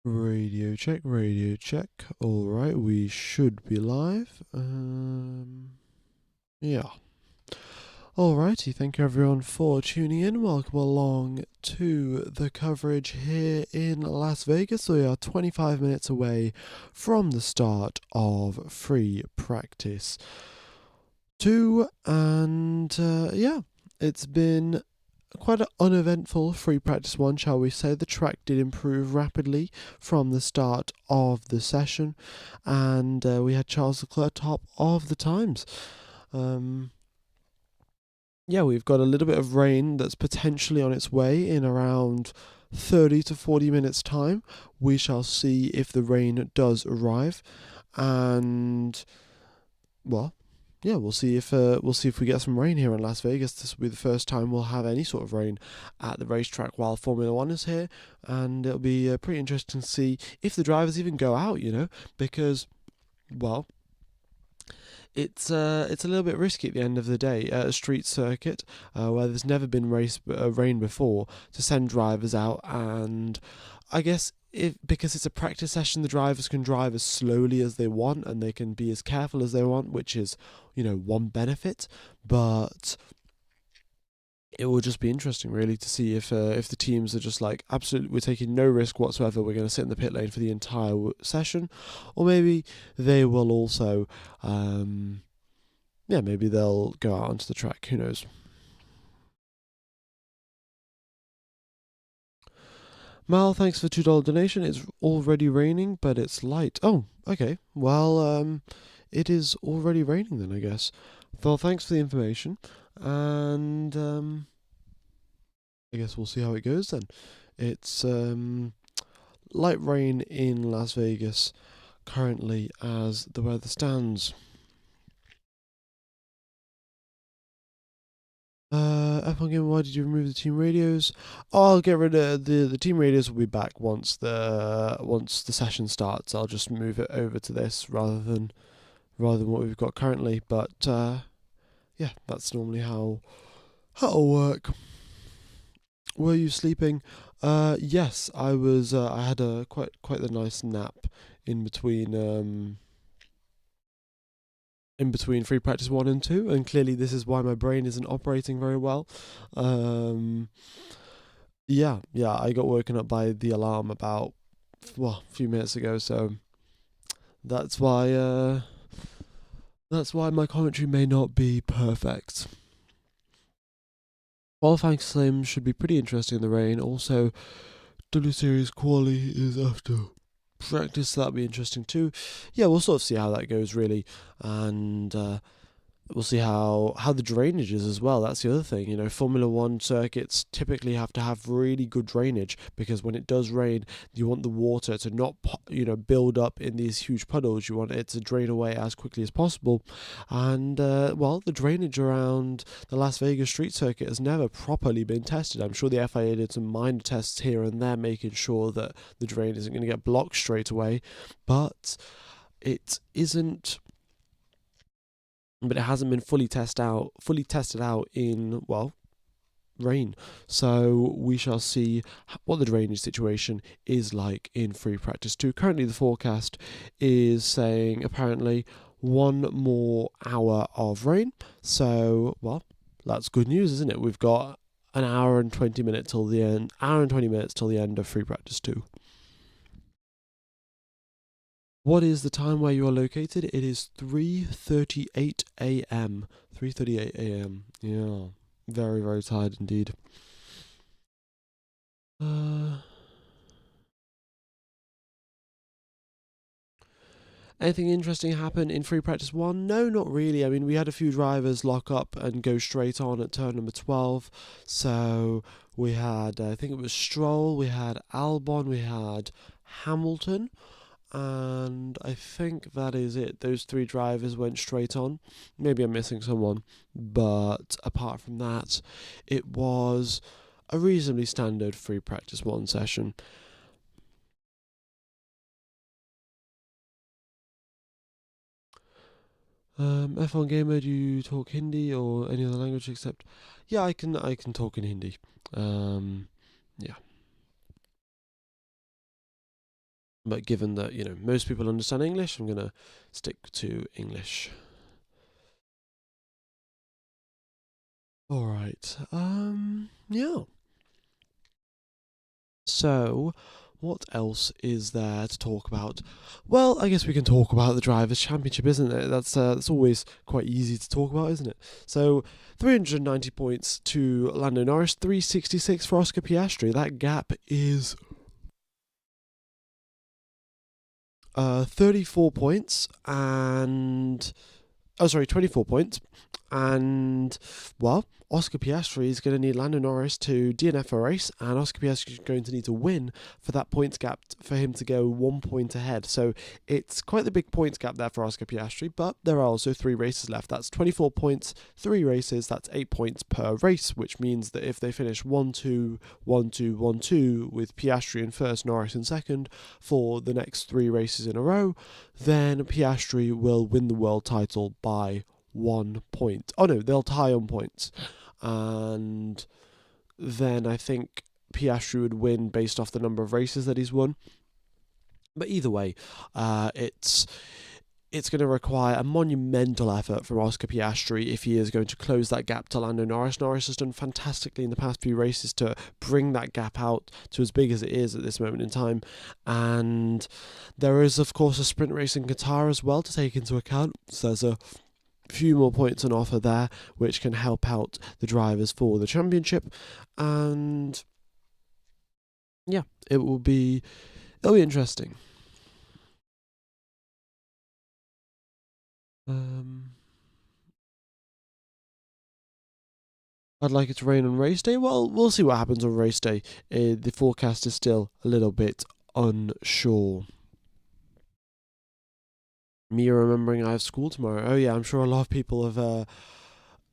Radio check, radio check. Alright, we should be live. Yeah. Alrighty, thank you everyone for tuning in. Welcome along to the coverage here in Las Vegas. We are 25 minutes away from the start of free practice 2, and yeah, it's been quite an uneventful free practice 1, shall we say. The track did improve rapidly from the start of the session, and we had Charles Leclerc top of the times. Yeah, we've got a little bit of rain that's potentially on its way in around 30 to 40 minutes' time. We shall see if the rain does arrive, and well, yeah, we'll see if we get some rain here in Las Vegas. This will be the first time we'll have any sort of rain at the racetrack while Formula One is here, and it'll be pretty interesting to see if the drivers even go out. Because well, it's a little bit risky at the end of the day at a street circuit where there's never been rain before, to send drivers out. And I guess because it's a practice session, the drivers can drive as slowly as they want and they can be as careful as they want, which is one benefit. But it will just be interesting, really, to see if the teams are just like, absolutely, we're taking no risk whatsoever. We're going to sit in the pit lane for the entire session, or maybe they will also, yeah, maybe they'll go out onto the track. Who knows? Mal, thanks for $2 donation. It's already raining, but it's light. Oh, okay. Well, it is already raining then, I guess. Well, thanks for the information, and I guess we'll see how it goes then. It's light rain in Las Vegas currently as the weather stands. F1 Gamer, why did you remove the team radios? Oh, I'll get rid of the team radios. Will be back once the session starts. I'll just move it over to this rather than what we've got currently. But yeah, that's normally how it'll work. Were you sleeping? Yes, I was. I had a quite the nice nap in between free practice 1 and 2, and clearly this is why my brain isn't operating very well. Um, yeah, I got woken up by the alarm about a few minutes ago, so that's why my commentary may not be perfect. Qualifying Slim should be pretty interesting in the rain. Also, W Series quali is after practice, so that'll be interesting too. Yeah, we'll sort of see how that goes, really, and we'll see how the drainage is as well. That's the other thing. Formula One circuits typically have to have really good drainage, because when it does rain, you want the water to not build up in these huge puddles. You want it to drain away as quickly as possible. And well, the drainage around the Las Vegas street circuit has never properly been tested. I'm sure the FIA did some minor tests here and there, making sure that the drain isn't going to get blocked straight away, but it isn't but it hasn't been fully tested out in, well, rain. So we shall see what the drainage situation is like in free practice 2. Currently the forecast is saying apparently 1 more hour of rain. So, well, that's good news, isn't it? We've got an hour and 20 minutes till the end of free practice 2. What is the time where you are located? It is 3:38 a.m. 3:38 a.m. Yeah, very, very tired indeed. Uh, Anything interesting happen in free practice 1? No, not really. I mean, we had a few drivers lock up and go straight on at turn number 12. So we had, I think it was Stroll, we had Albon, we had Hamilton, and I think that is it. Those 3 drivers went straight on. Maybe I'm missing someone, but apart from that, it was a reasonably standard free practice 1 session. F1 Gamer, do you talk Hindi or any other language except? Yeah, I can talk in Hindi. Yeah. But given that, most people understand English, I'm going to stick to English. All right. Yeah. So, what else is there to talk about? Well, I guess we can talk about the Drivers' Championship, isn't it? That's always quite easy to talk about, isn't it? So, 390 points to Lando Norris, 366 for Oscar Piastri. That gap is 34 points and... Oh, sorry, 24 points. And, well, Oscar Piastri is going to need Lando Norris to DNF a race, and Oscar Piastri is going to need to win for that points gap for him to go 1 point ahead. So it's quite the big points gap there for Oscar Piastri, but there are also 3 races left. That's 24 points, 3 races, that's 8 points per race, which means that if they finish 1-2, 1-2, 1-2 with Piastri in first, Norris in second for the next 3 races in a row, then Piastri will win the world title by 1 point. Oh no, they'll tie on points. And then I think Piastri would win based off the number of races that he's won. But either way, it's going to require a monumental effort from Oscar Piastri if he is going to close that gap to Lando Norris. Norris has done fantastically in the past few races to bring that gap out to as big as it is at this moment in time. And there is, of course, a sprint race in Qatar as well to take into account. So there's a few more points on offer there, which can help out the drivers for the championship. And yeah, it'll be interesting. I'd like it to rain on race day. Well, we'll see what happens on race day. The forecast is still a little bit unsure. Me remembering I have school tomorrow. Oh yeah, I'm sure a lot of people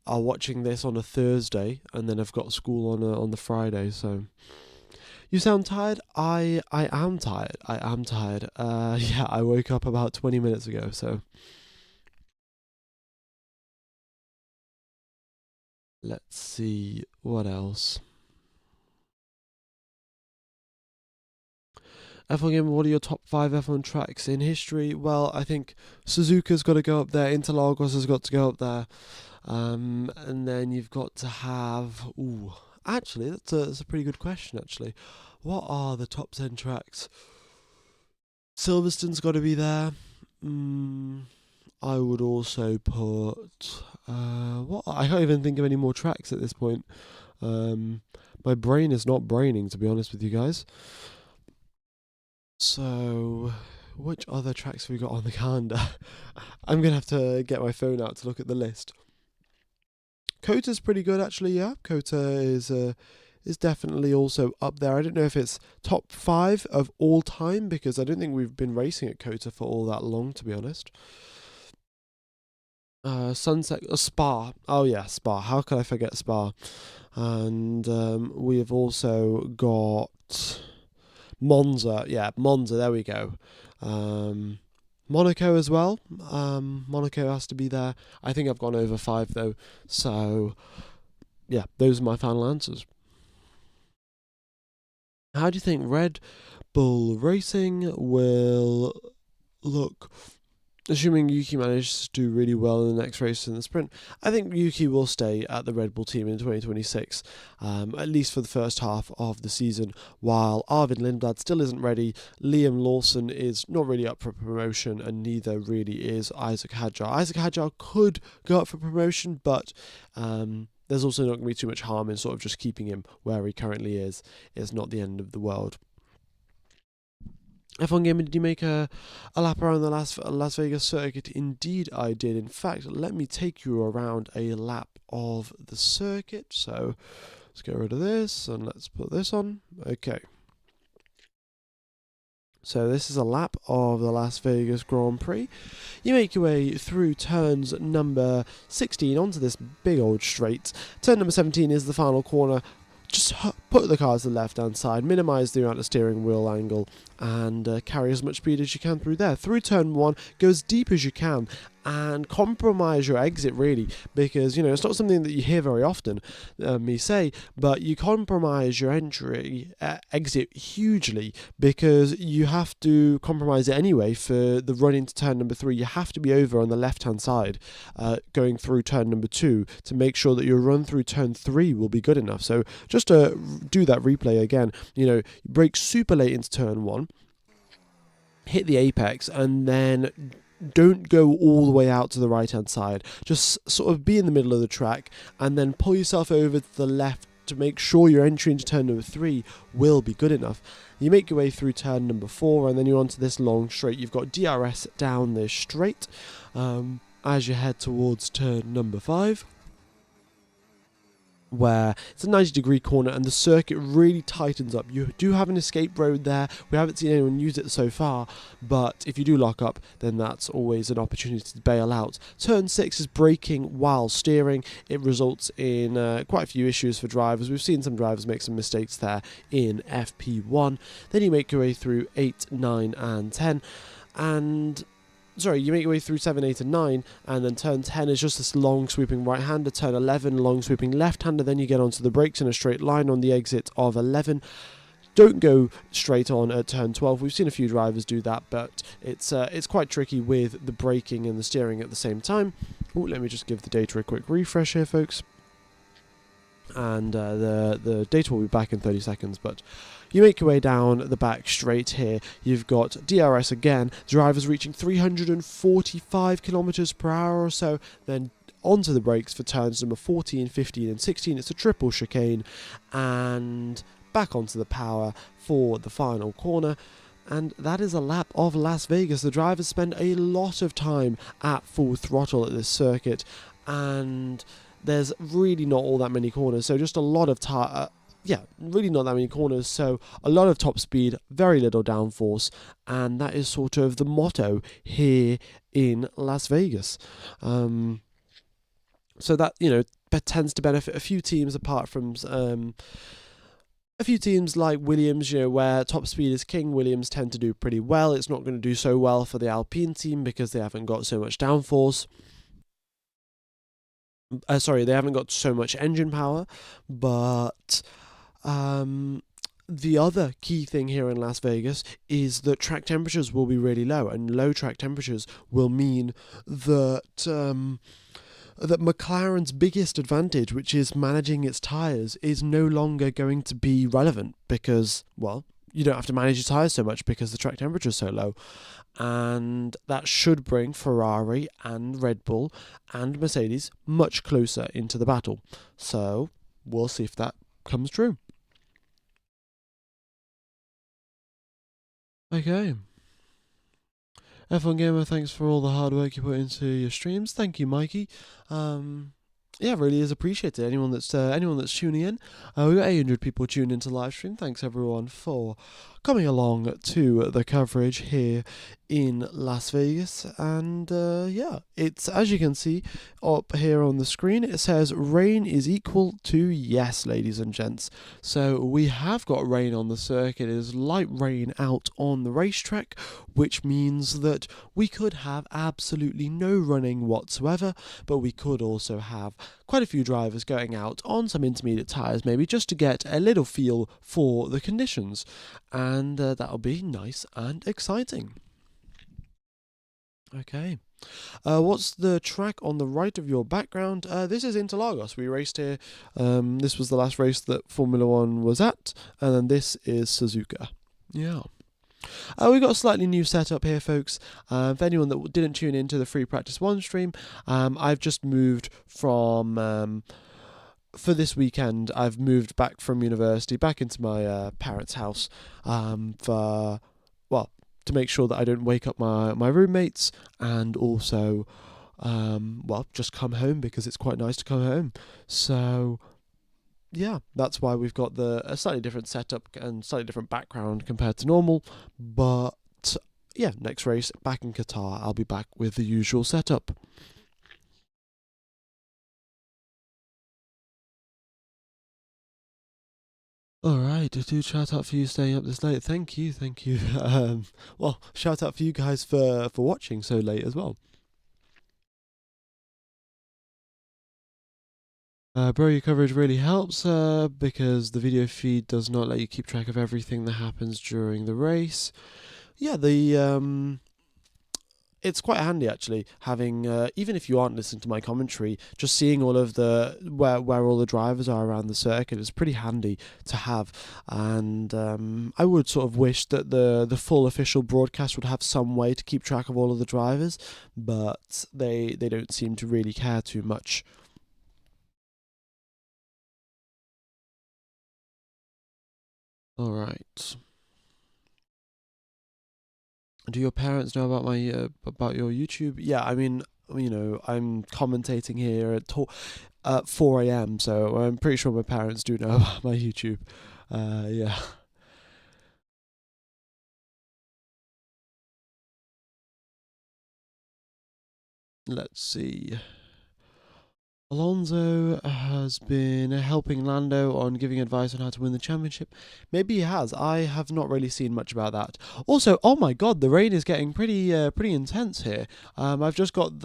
are watching this on a Thursday and then have got school on the Friday. So you sound tired? I am tired. I am tired. Yeah, I woke up about 20 minutes ago. So let's see what else. F1 Gamer, what are your top 5 F1 tracks in history? Well, I think Suzuka's got to go up there, Interlagos has got to go up there, and then you've got to have... Ooh, actually, that's a pretty good question, actually. What are the top 10 tracks? Silverstone's got to be there. I would also put... what? I can't even think of any more tracks at this point. My brain is not braining, to be honest with you guys. So, which other tracks have we got on the calendar? I'm going to have to get my phone out to look at the list. Kota's pretty good, actually, yeah. Kota is definitely also up there. I don't know if it's top 5 of all time, because I don't think we've been racing at Kota for all that long, to be honest. Sunset, Spa. Oh yeah, Spa. How could I forget Spa? And we have also got... Monza, yeah, Monza, there we go. Monaco as well. Monaco has to be there. I think I've gone over 5 though. So, yeah, those are my final answers. How do you think Red Bull Racing will look, assuming Yuki manages to do really well in the next race in the sprint? I think Yuki will stay at the Red Bull team in 2026, at least for the first half of the season, while Arvid Lindblad still isn't ready. Liam Lawson is not really up for promotion, and neither really is Isaac Hadjar. Isaac Hadjar could go up for promotion, but there's also not going to be too much harm in sort of just keeping him where he currently is. It's not the end of the world. F1 Gamer, did you make a lap around the Las Vegas circuit? Indeed I did. In fact, let me take you around a lap of the circuit. So let's get rid of this and let's put this on. Okay. So this is a lap of the Las Vegas Grand Prix. You make your way through turns number 16 onto this big old straight. Turn number 17 is the final corner. Just put the car to the left hand side, minimise the amount of steering wheel angle, and carry as much speed as you can through there. Through turn 1, go as deep as you can and compromise your exit, really, because it's not something that you hear very often me say, but you compromise your exit hugely, because you have to compromise it anyway for the run into turn number 3. You have to be over on the left hand side going through turn number 2 to make sure that your run through turn 3 will be good enough. So just to do that replay again, you brake super late into turn 1, hit the apex, and then don't go all the way out to the right hand side. Just sort of be in the middle of the track and then pull yourself over to the left to make sure your entry into turn number 3 will be good enough. You make your way through turn number 4, and then you're onto this long straight. You've got DRS down this straight as you head towards turn number 5, where it's a 90-degree corner and the circuit really tightens up. You do have an escape road there. We haven't seen anyone use it so far, but if you do lock up, then that's always an opportunity to bail out. Turn 6 is braking while steering. It results in quite a few issues for drivers. We've seen some drivers make some mistakes there in FP1. Then you make your way through 8, 9 and 10, and you make your way through 7, 8 and 9, and then turn 10 is just this long sweeping right-hander, turn 11 long sweeping left-hander, then you get onto the brakes in a straight line on the exit of 11. Don't go straight on at turn 12. We've seen a few drivers do that, but it's quite tricky with the braking and the steering at the same time. Let me just give the data a quick refresh here, folks. And the data will be back in 30 seconds, but you make your way down the back straight here. You've got DRS again, drivers reaching 345 kilometers per hour or so, then onto the brakes for turns number 14, 15 and 16. It's a triple chicane, and back onto the power for the final corner. And that is a lap of Las Vegas. The drivers spend a lot of time at full throttle at this circuit, and there's really not all that many corners, so just a lot of really not that many corners, so a lot of top speed, very little downforce, and that is sort of the motto here in Las Vegas. So that, tends to benefit a few teams, apart from a few teams like Williams, where top speed is king. Williams tend to do pretty well. It's not going to do so well for the Alpine team because they haven't got so much downforce. They haven't got so much engine power, but the other key thing here in Las Vegas is that track temperatures will be really low, and low track temperatures will mean that that McLaren's biggest advantage, which is managing its tyres, is no longer going to be relevant because, you don't have to manage your tyres so much because the track temperature is so low. And that should bring Ferrari and Red Bull and Mercedes much closer into the battle. So we'll see if that comes true. Okay. F1 Gamer, thanks for all the hard work you put into your streams. Thank you, Mikey. Really is appreciated. Anyone that's tuning in. We've got 800 people tuned into live stream. Thanks everyone for coming along to the coverage here in Las Vegas. And it's, as you can see up here on the screen, it says rain is equal to yes, ladies and gents. So we have got rain on the circuit. It is light rain out on the racetrack, which means that we could have absolutely no running whatsoever, but we could also have quite a few drivers going out on some intermediate tyres, maybe just to get a little feel for the conditions, and that'll be nice and exciting. Okay. What's the track on the right of your background? This is Interlagos. We raced here. This was the last race that Formula 1 was at, and then this is Suzuka. Yeah. We've got a slightly new setup here, folks. For anyone that didn't tune into the Free Practice 1 stream, I've just moved from... for this weekend, I've moved back from university, back into my parents' house to make sure that I don't wake up my roommates, and also, just come home because it's quite nice to come home. So... yeah, that's why we've got a slightly different setup and slightly different background compared to normal. But yeah, next race back in Qatar, I'll be back with the usual setup. All right, a huge shout out for you staying up this late. Thank you, thank you. Well, shout out for you guys for watching so late as well. Bro, your coverage really helps because the video feed does not let you keep track of everything that happens during the race. Yeah, the it's quite handy actually having even if you aren't listening to my commentary, just seeing all of the where all the drivers are around the circuit is pretty handy to have. And I would sort of wish that the full official broadcast would have some way to keep track of all of the drivers, but they don't seem to really care too much. All right. Do your parents know about your YouTube? Yeah, I mean, I'm commentating here at 4 a.m., so I'm pretty sure my parents do know about my YouTube. Yeah. Let's see. Alonso has been helping Lando on giving advice on how to win the championship. Maybe he has. I have not really seen much about that. Also, oh my god, the rain is getting pretty intense here. I've just got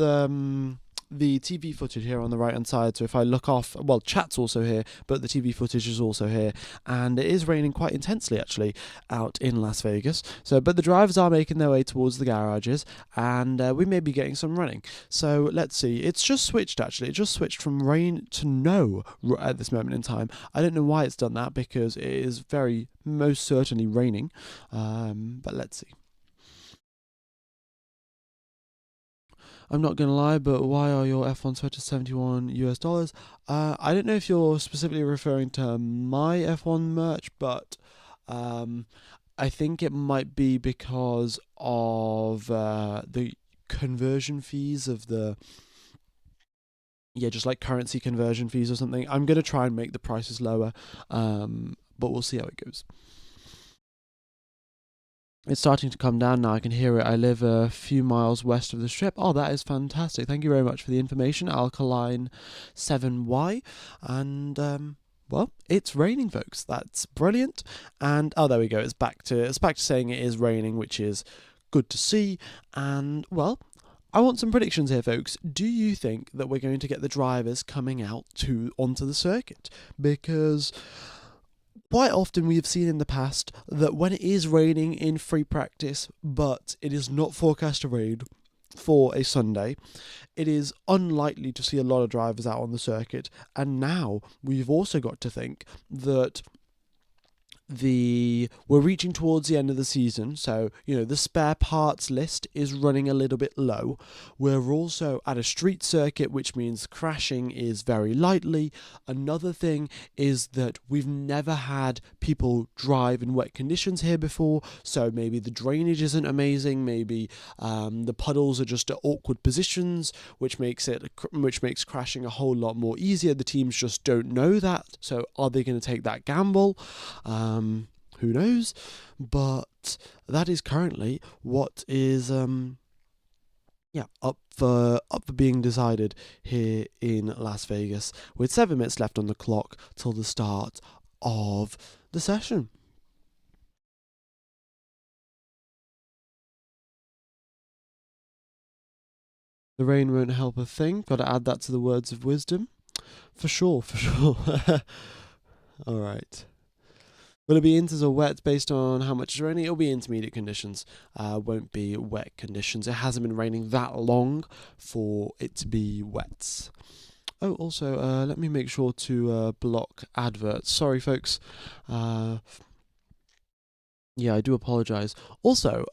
the TV footage here on the right hand side. So if I look off, well, chat's also here, but the TV footage is also here, and it is raining quite intensely actually out in Las Vegas. So, but the drivers are making their way towards the garages, and we may be getting some running. So let's see. It's just switched actually. It just switched from rain to no at this moment in time. I don't know why it's done that because it is very most certainly raining. But let's see. I'm not gonna lie, but why are your F1 sweaters $71 US? I don't know if you're specifically referring to my F1 merch, but um, I think it might be because of the conversion fees of the just like currency conversion fees or something. I'm gonna try and make the prices lower, but we'll see how it goes. It's starting to come down now. I can hear it. I live a few miles west of the strip. Oh, that is fantastic. Thank you very much for the information, Alkaline 7Y. And well, it's raining, folks. That's brilliant. And oh, there we go. It's back to saying it is raining, which is good to see. And well, I want some predictions here, folks. Do you think that we're going to get the drivers coming out onto the circuit? Because quite often we have seen in the past that when it is raining in free practice, but it is not forecast to rain for a Sunday, it is unlikely to see a lot of drivers out on the circuit. And now we've also got to think that we're reaching towards the end of the season, so the spare parts list is running a little bit low. We're also at a street circuit, which means crashing is very likely. Another thing is that we've never had people drive in wet conditions here before, so maybe the drainage isn't amazing, maybe the puddles are just at awkward positions, which makes crashing a whole lot more easier. The teams just don't know that, so are they going to take that gamble? Who knows? But that is currently what is up for being decided here in Las Vegas, with 7 minutes left on the clock till the start of the session. The rain won't help a thing. Got to add that to the words of wisdom. For sure, for sure. All right. Will it be inters or wet based on how much is raining? It'll be intermediate conditions. Won't be wet conditions. It hasn't been raining that long for it to be wet. Oh, also, let me make sure to block adverts. Sorry, folks. Yeah, I do apologize. Also,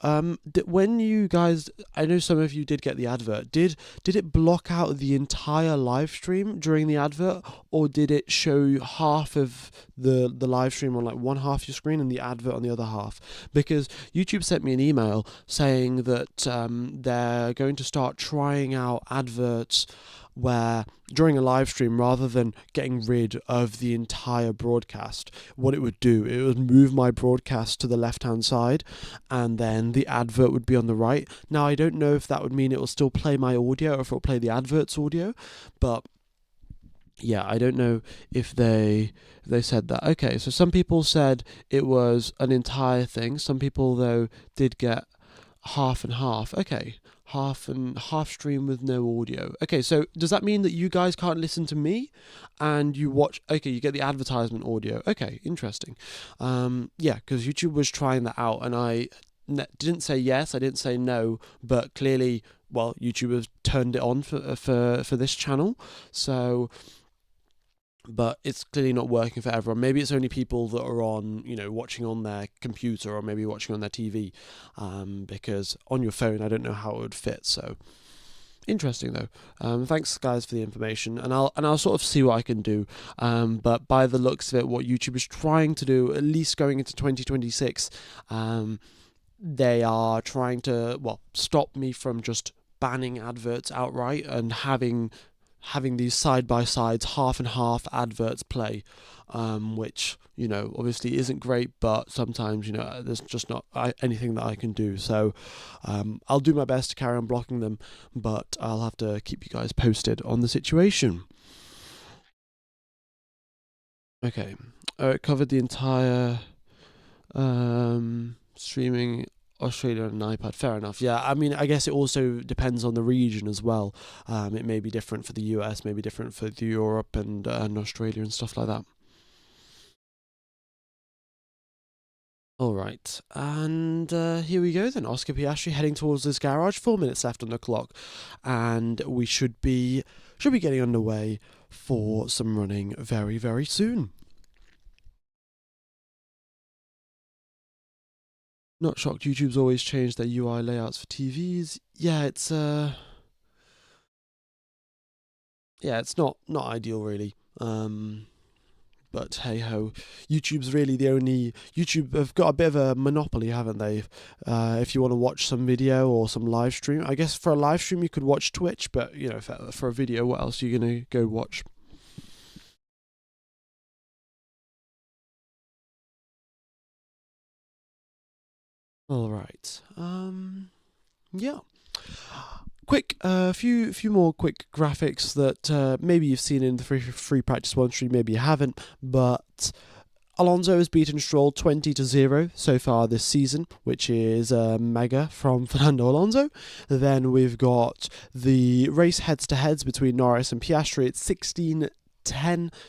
when you guys, I know some of you did get the advert. Did it block out the entire live stream during the advert, or did it show half of the live stream on like one half of your screen and the advert on the other half? Because YouTube sent me an email saying that they're going to start trying out adverts where during a live stream, rather than getting rid of the entire broadcast, what it would do, it would move my broadcast to the left hand side, and then the advert would be on the right. Now, I don't know if that would mean it will still play my audio or if it will play the advert's audio, but yeah, I don't know if they said that. Okay, so some people said it was an entire thing. Some people though did get half and half. Okay, half and half stream with no audio. Okay, so does that mean that you guys can't listen to me, and you watch? Okay, you get the advertisement audio. Okay, interesting. Yeah, because YouTube was trying that out, and I didn't say yes, I didn't say no, but clearly, well, YouTube has turned it on for this channel. So but it's clearly not working for everyone. Maybe it's only people that are on, watching on their computer or maybe watching on their TV, because on your phone, I don't know how it would fit. So interesting though. Thanks guys for the information, and I'll sort of see what I can do. But by the looks of it, what YouTube is trying to do, at least going into 2026, they are trying to stop me from just banning adverts outright and having these side by sides, half and half adverts play, which obviously isn't great, but sometimes there's just not anything that I can do. So I'll do my best to carry on blocking them, but I'll have to keep you guys posted on the situation. Okay, it covered the entire streaming Australia on an iPad. Fair enough. Yeah, I mean, I guess it also depends on the region as well. It may be different for the US, maybe different for the Europe and Australia and stuff like that. All right, and here we go then. Oscar Piastri heading towards this garage. 4 minutes left on the clock, and we should be getting underway for some running very, very soon. Not shocked. YouTube's always changed their UI layouts for TVs. Yeah, it's not ideal really. But hey ho, YouTube's really the only. YouTube have got a bit of a monopoly, haven't they? If you want to watch some video or some live stream, I guess for a live stream you could watch Twitch, but for a video, what else are you gonna go watch? All right. Yeah. Quick, few more quick graphics that maybe you've seen in the free practice one stream, maybe you haven't. But Alonso has beaten Stroll 20-0 so far this season, which is mega from Fernando Alonso. Then we've got the race heads-to-heads between Norris and Piastri. It's 16-10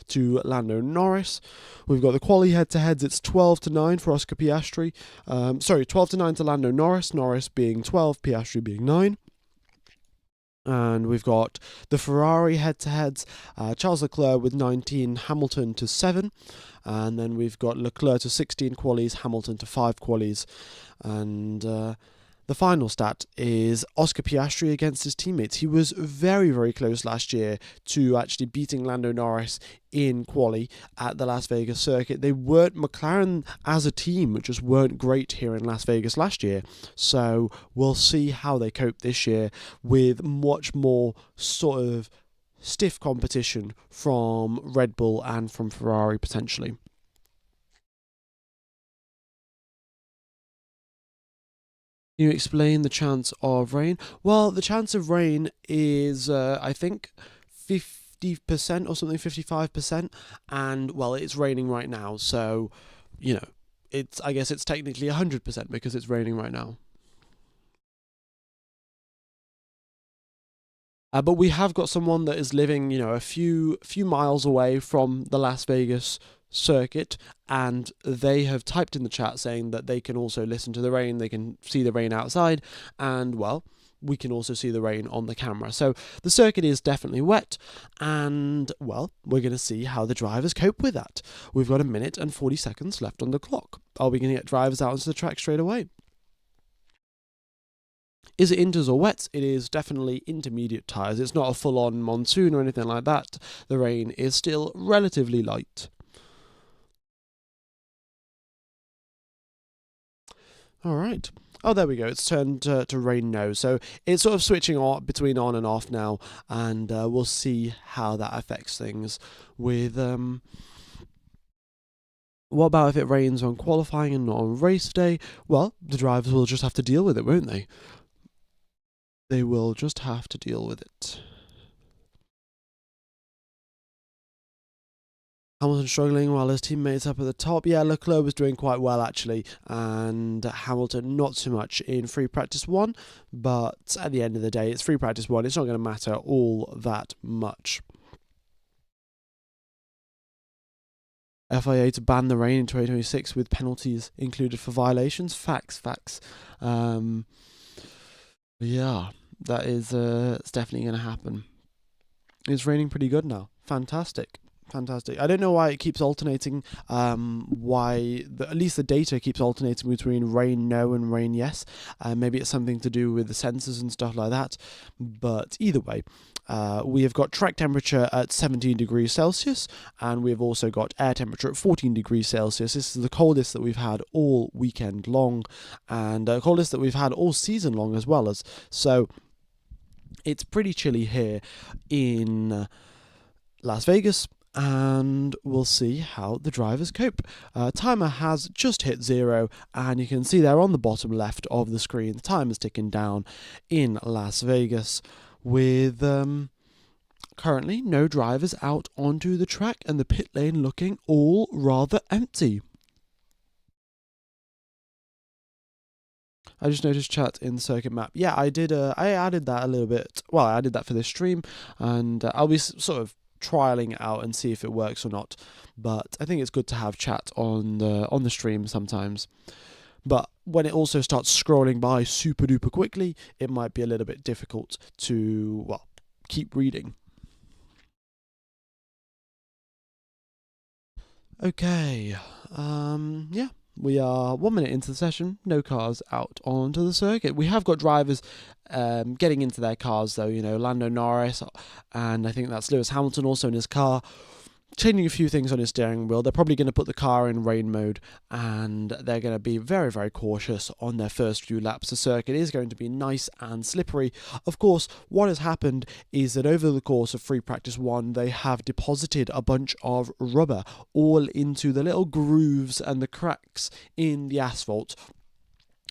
to Lando Norris. We've got the quali head-to-heads. It's 12-9 for Oscar Piastri. 12-9 to Lando Norris. Norris being 12, Piastri being 9. And we've got the Ferrari head-to-heads, Charles Leclerc with 19, Hamilton to 7. And then we've got Leclerc to 16 qualies, Hamilton to 5 qualies. And the final stat is Oscar Piastri against his teammates. He was very, very close last year to actually beating Lando Norris in quali at the Las Vegas circuit. They weren't, McLaren as a team just weren't great here in Las Vegas last year. So we'll see how they cope this year with much more sort of stiff competition from Red Bull and from Ferrari potentially. Can you explain the chance of rain? Well, the chance of rain is, I think, 50% or something, 55%. And, well, it's raining right now. So, I guess it's technically 100% because it's raining right now. But we have got someone that is living, a few miles away from the Las Vegas circuit, and they have typed in the chat saying that they can also listen to the rain, they can see the rain outside, and well, we can also see the rain on the camera. So the circuit is definitely wet, and well, we're going to see how the drivers cope with that. We've got 1 minute and 40 seconds left on the clock. Are we going to get drivers out onto the track straight away? Is it inters or wets? It is definitely intermediate tyres. It's not a full-on monsoon or anything like that. The rain is still relatively light. All right. Oh, there we go. It's turned to rain now. So it's sort of switching on between on and off now, and we'll see how that affects things with... What about if it rains on qualifying and not on race day? Well, the drivers will just have to deal with it, won't they? They will just have to deal with it. Hamilton struggling while his teammates up at the top. Yeah, Leclerc was doing quite well actually, and Hamilton not so much in free practice 1, but at the end of the day, it's free practice 1. It's not going to matter all that much. FIA to ban the rain in 2026 with penalties included for violations. Facts. Yeah, that is it's definitely going to happen. It's raining pretty good now. Fantastic. I don't know why it keeps alternating. At least the data keeps alternating between rain no and rain yes. Maybe it's something to do with the sensors and stuff like that. But either way, we have got track temperature at 17 degrees Celsius, and we've also got air temperature at 14 degrees Celsius. This is the coldest that we've had all weekend long, and coldest that we've had all season long as well. So it's pretty chilly here in Las Vegas, and we'll see how the drivers cope. Timer has just hit 0, and you can see there on the bottom left of the screen, the time is ticking down in Las Vegas, with currently no drivers out onto the track and the pit lane looking all rather empty. I just noticed chat in the circuit map. Yeah, I did. I added that a little bit. Well, I added that for this stream, and I'll be sort of trialing it out and see if it works or not. But I think it's good to have chat on the stream sometimes. But when it also starts scrolling by super duper quickly, it might be a little bit difficult to keep reading. Okay. Yeah. We are 1 minute into the session, no cars out onto the circuit. We have got drivers getting into their cars though, Lando Norris, and I think that's Lewis Hamilton also in his car, changing a few things on his steering wheel. They're probably going to put the car in rain mode, and they're going to be very, very cautious on their first few laps. The circuit is going to be nice and slippery. Of course, what has happened is that over the course of free practice 1, they have deposited a bunch of rubber all into the little grooves and the cracks in the asphalt.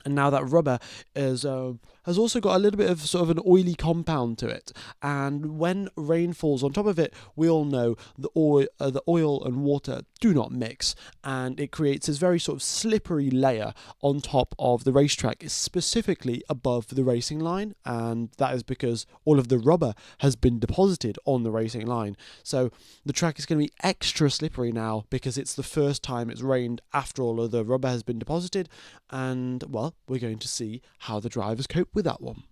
And now that rubber has also got a little bit of sort of an oily compound to it. And when rain falls on top of it, we all know the oil and water do not mix. And it creates this very sort of slippery layer on top of the racetrack, specifically above the racing line. And that is because all of the rubber has been deposited on the racing line. So the track is going to be extra slippery now because it's the first time it's rained after all of the rubber has been deposited. And, well, we're going to see how the drivers cope with that one.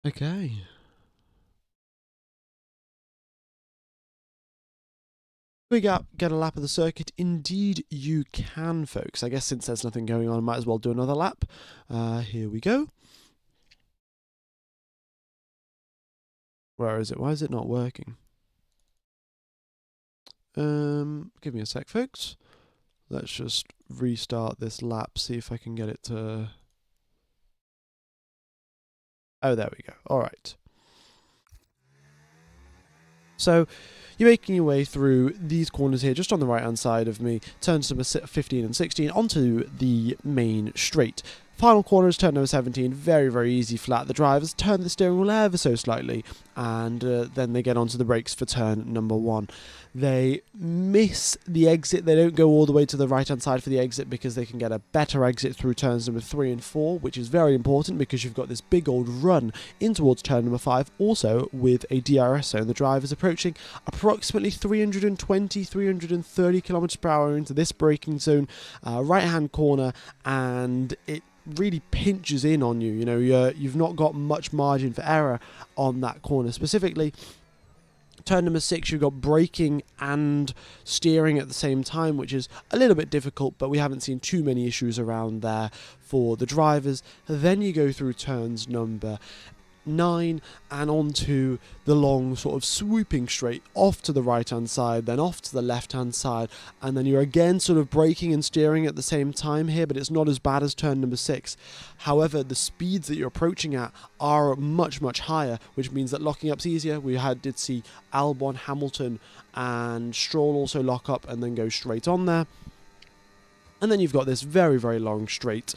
Okay. We get a lap of the circuit. Indeed you can, folks. I guess since there's nothing going on, I might as well do another lap. Here we go. Where is it? Why is it not working? Give me a sec, folks. Let's just restart this lap, see if I can get it to... Oh, there we go. All right. So you're making your way through these corners here, just on the right-hand side of me, turns number 15 and 16 onto the main straight. Final corner is turn number 17, very, very easy flat. The drivers turn the steering wheel ever so slightly, and then they get onto the brakes for turn number 1. They miss the exit. They don't go all the way to the right-hand side for the exit because they can get a better exit through turns number 3 and 4, which is very important because you've got this big old run in towards turn number 5, also with a DRS zone. The drivers approaching approximately 320, 330 kilometers per hour into this braking zone, right-hand corner, and it really pinches in on you. You've not got much margin for error on that corner specifically. Turn number 6, you've got braking and steering at the same time, which is a little bit difficult, but we haven't seen too many issues around there for the drivers. Then you go through turns number 9 and onto the long sort of swooping straight off to the right hand side, then off to the left hand side, and then you're again sort of braking and steering at the same time here, but it's not as bad as turn number 6. However, the speeds that you're approaching at are much, much higher, which means that locking up's easier. We did see Albon, Hamilton and Stroll also lock up and then go straight on there. And then you've got this very, very long straight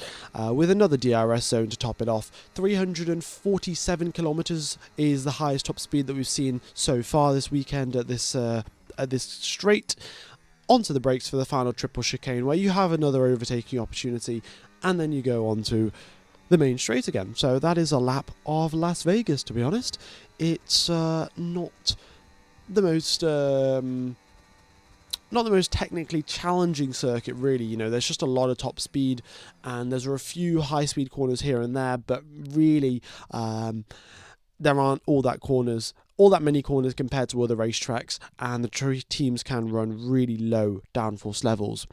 with another DRS zone to top it off. 347 kilometers is the highest top speed that we've seen so far this weekend at this straight. Onto the brakes for the final triple chicane, where you have another overtaking opportunity, and then you go on to the main straight again. So that is a lap of Las Vegas, to be honest. It's not the most technically challenging circuit, really. You know, there's just a lot of top speed, and there's a few high-speed corners here and there, but really, there aren't all that many corners compared to other racetracks, and the teams can run really low downforce levels.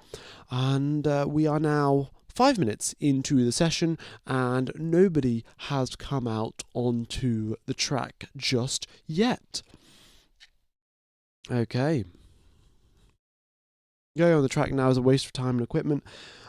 And we are now 5 minutes into the session, and nobody has come out onto the track just yet. Okay. Going on the track now is a waste of time and equipment.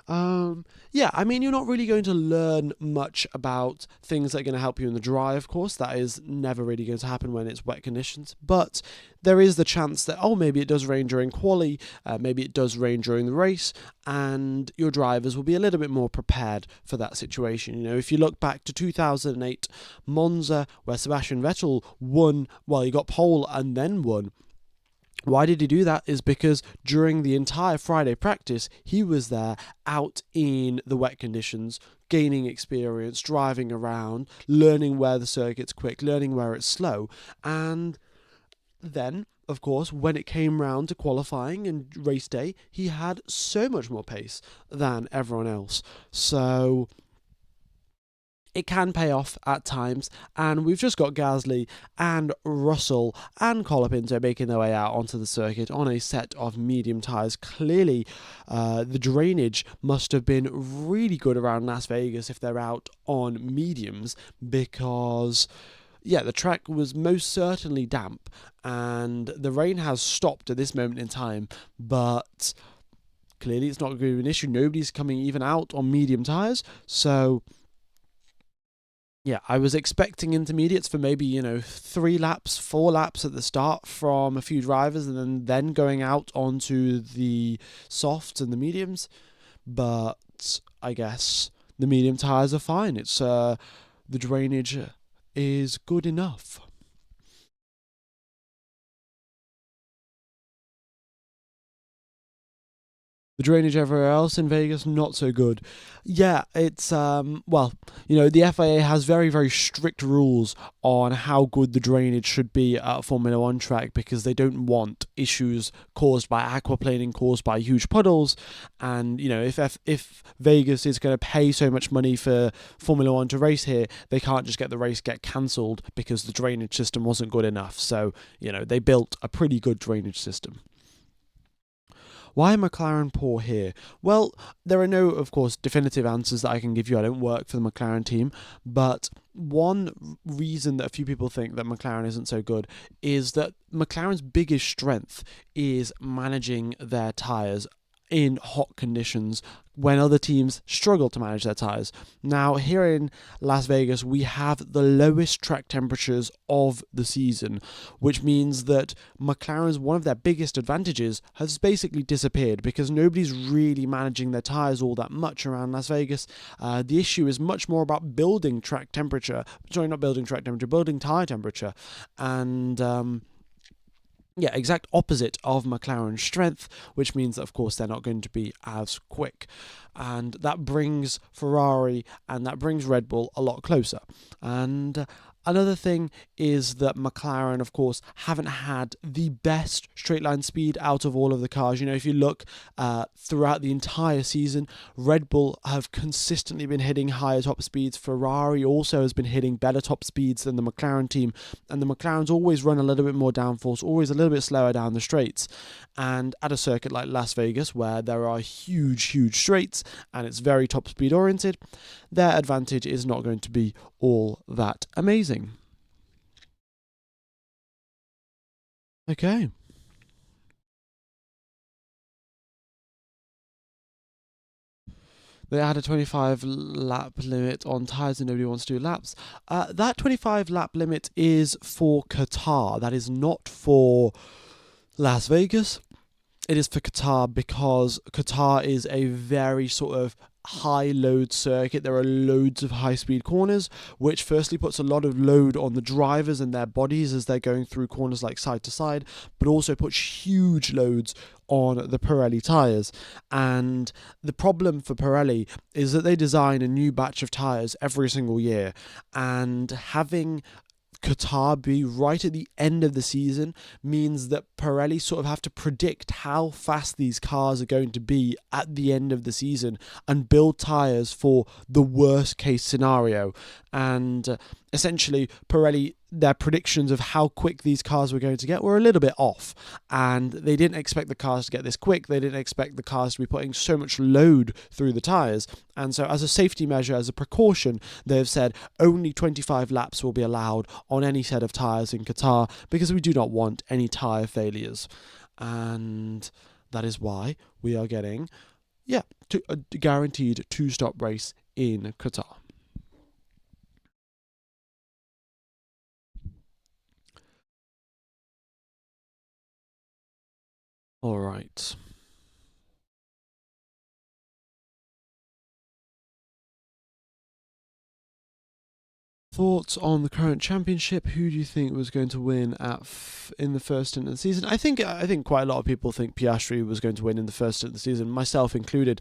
Yeah, I mean, you're not really going to learn much about things that are going to help you in the dry, of course. That is never really going to happen when it's wet conditions. But there is the chance that, maybe it does rain during quali, maybe it does rain during the race, and your drivers will be a little bit more prepared for that situation. You know, if you look back to 2008 Monza, where Sebastian Vettel won, he got pole and then won. Why did he do that? Is because during the entire Friday practice, he was there out in the wet conditions, gaining experience, driving around, learning where the circuit's quick, learning where it's slow. And then, of course, when it came round to qualifying and race day, he had so much more pace than everyone else. So it can pay off at times, and we've just got Gasly and Russell and Colapinto making their way out onto the circuit on a set of medium tyres. Clearly, the drainage must have been really good around Las Vegas if they're out on mediums, because the track was most certainly damp, and the rain has stopped at this moment in time, but clearly it's not going to be an issue. Nobody's coming even out on medium tyres, so I was expecting intermediates for maybe, 3 laps, 4 laps at the start from a few drivers, and then going out onto the softs and the mediums. But I guess the medium tyres are fine. It's the drainage is good enough. The drainage everywhere else in Vegas, not so good. Yeah, it's, the FIA has very, very strict rules on how good the drainage should be at a Formula 1 track, because they don't want issues caused by aquaplaning, caused by huge puddles. And, if Vegas is going to pay so much money for Formula 1 to race here, they can't just get the race cancelled because the drainage system wasn't good enough. So, they built a pretty good drainage system. Why are McLaren poor here? Well, there are no, of course, definitive answers that I can give you. I don't work for the McLaren team, but one reason that a few people think that McLaren isn't so good is that McLaren's biggest strength is managing their tyres in hot conditions when other teams struggle to manage their tyres. Now, here in Las Vegas, we have the lowest track temperatures of the season, which means that McLaren's one of their biggest advantages has basically disappeared, because nobody's really managing their tyres all that much around Las Vegas. The issue is much more about building tyre temperature, and exact opposite of McLaren's strength, which means that, of course, they're not going to be as quick. And that brings Ferrari and that brings Red Bull a lot closer. And another thing is that McLaren, of course, haven't had the best straight line speed out of all of the cars. If you look throughout the entire season, Red Bull have consistently been hitting higher top speeds. Ferrari also has been hitting better top speeds than the McLaren team. And the McLarens always run a little bit more downforce, always a little bit slower down the straights. And at a circuit like Las Vegas, where there are huge, huge straights and it's very top speed oriented, their advantage is not going to be all that amazing. Okay. They had a 25 lap limit on tyres and nobody wants to do laps. That 25 lap limit is for Qatar. That is not for Las Vegas. it is for Qatar, because Qatar is a very sort of high load circuit. There are loads of high speed corners, which firstly puts a lot of load on the drivers and their bodies as they're going through corners like side to side, but also puts huge loads on the Pirelli tyres. And the problem for Pirelli is that they design a new batch of tyres every single year, and having Qatar be right at the end of the season means that Pirelli sort of have to predict how fast these cars are going to be at the end of the season and build tyres for the worst case scenario. And essentially, Pirelli, their predictions of how quick these cars were going to get were a little bit off, and they didn't expect the cars to get this quick. They didn't expect the cars to be putting so much load through the tyres, and so as a safety measure, as a precaution, they've said only 25 laps will be allowed on any set of tyres in Qatar, because we do not want any tyre failures. And that is why we are getting a guaranteed two-stop race in Qatar. All right. Thoughts on the current championship? Who do you think was going to win in the first stint of the season? I think quite a lot of people think Piastri was going to win in the first stint of the season, myself included,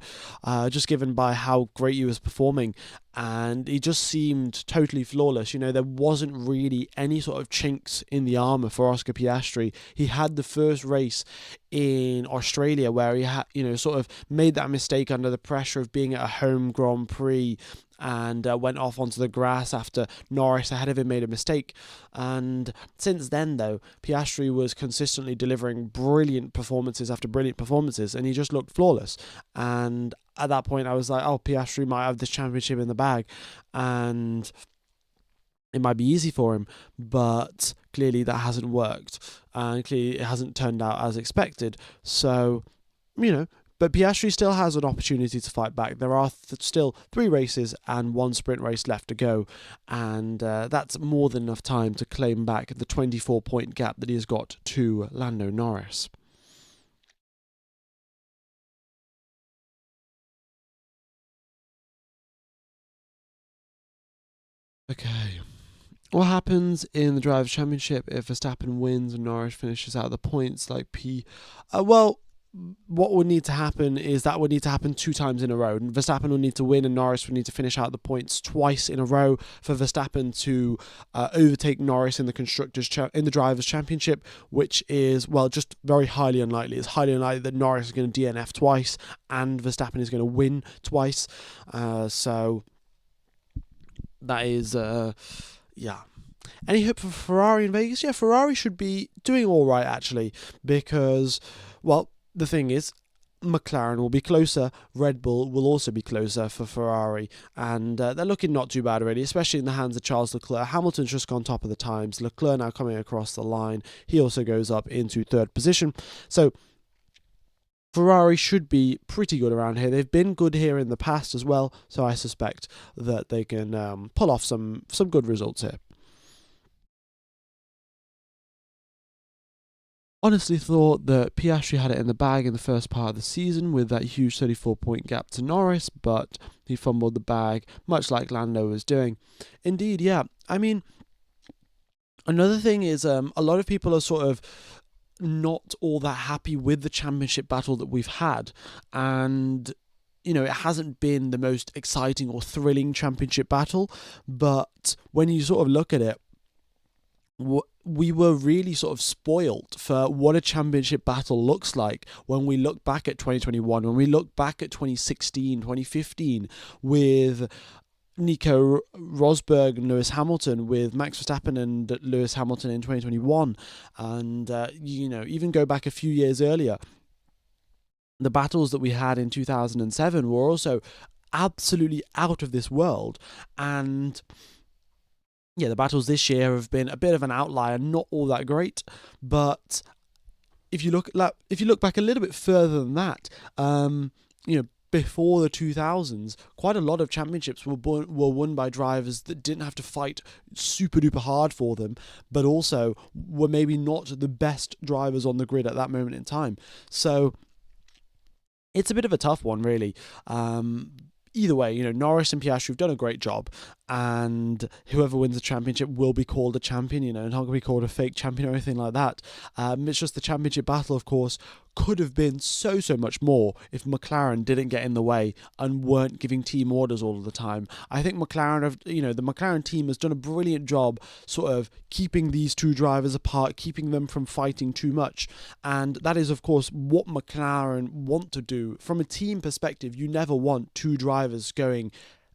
just given by how great he was performing, and he just seemed totally flawless. You know, there wasn't really any sort of chinks in the armour for Oscar Piastri. He had the first race in Australia where he had, sort of made that mistake under the pressure of being at a home Grand Prix, and went off onto the grass after Norris ahead of him made a mistake. And since then, though, Piastri was consistently delivering brilliant performances after brilliant performances, and he just looked flawless. And at that point, I was like, oh, Piastri might have this championship in the bag, and it might be easy for him, but clearly that hasn't worked, and clearly it hasn't turned out as expected. So, but Piastri still has an opportunity to fight back. There are still 3 races and 1 sprint race left to go, and that's more than enough time to claim back the 24-point gap that he has got to Lando Norris. Okay. What happens in the Drivers' Championship if Verstappen wins and Norris finishes out the points like what would need to happen is that would need to happen 2 times in a row. Verstappen would need to win and Norris would need to finish out the points twice in a row for Verstappen to overtake Norris in the Drivers' Championship, which is, just very highly unlikely. It's highly unlikely that Norris is going to DNF twice and Verstappen is going to win twice. So that is, Any hope for Ferrari in Vegas? Yeah, Ferrari should be doing all right, actually, because, the thing is, McLaren will be closer, Red Bull will also be closer for Ferrari, and they're looking not too bad already, especially in the hands of Charles Leclerc. Hamilton's just gone top of the times, Leclerc now coming across the line, he also goes up into 3rd position, so Ferrari should be pretty good around here. They've been good here in the past as well, so I suspect that they can pull off some good results here. Honestly thought that Piastri had it in the bag in the first part of the season with that huge 34-point gap to Norris, but he fumbled the bag, much like Lando was doing. Indeed, yeah. I mean, another thing is a lot of people are sort of not all that happy with the championship battle that we've had, and it hasn't been the most exciting or thrilling championship battle, but when you sort of look at it, we were really sort of spoilt for what a championship battle looks like when we look back at 2021, when we look back at 2016, 2015, with Nico Rosberg and Lewis Hamilton, with Max Verstappen and Lewis Hamilton in 2021, and even go back a few years earlier, the battles that we had in 2007 were also absolutely out of this world. And the battles this year have been a bit of an outlier, not all that great. But if you look back a little bit further than that, before the 2000s, quite a lot of championships were won by drivers that didn't have to fight super duper hard for them, but also were maybe not the best drivers on the grid at that moment in time. So it's a bit of a tough one, really. Either way, Norris and Piastri have done a great job, and whoever wins the championship will be called a champion, and not going to be called a fake champion or anything like that. It's just the championship battle, of course, could have been so much more if McLaren didn't get in the way and weren't giving team orders all of the time. I think McLaren the McLaren team has done a brilliant job sort of keeping these two drivers apart, keeping them from fighting too much. And that is, of course, what McLaren want to do. From a team perspective, you never want two drivers going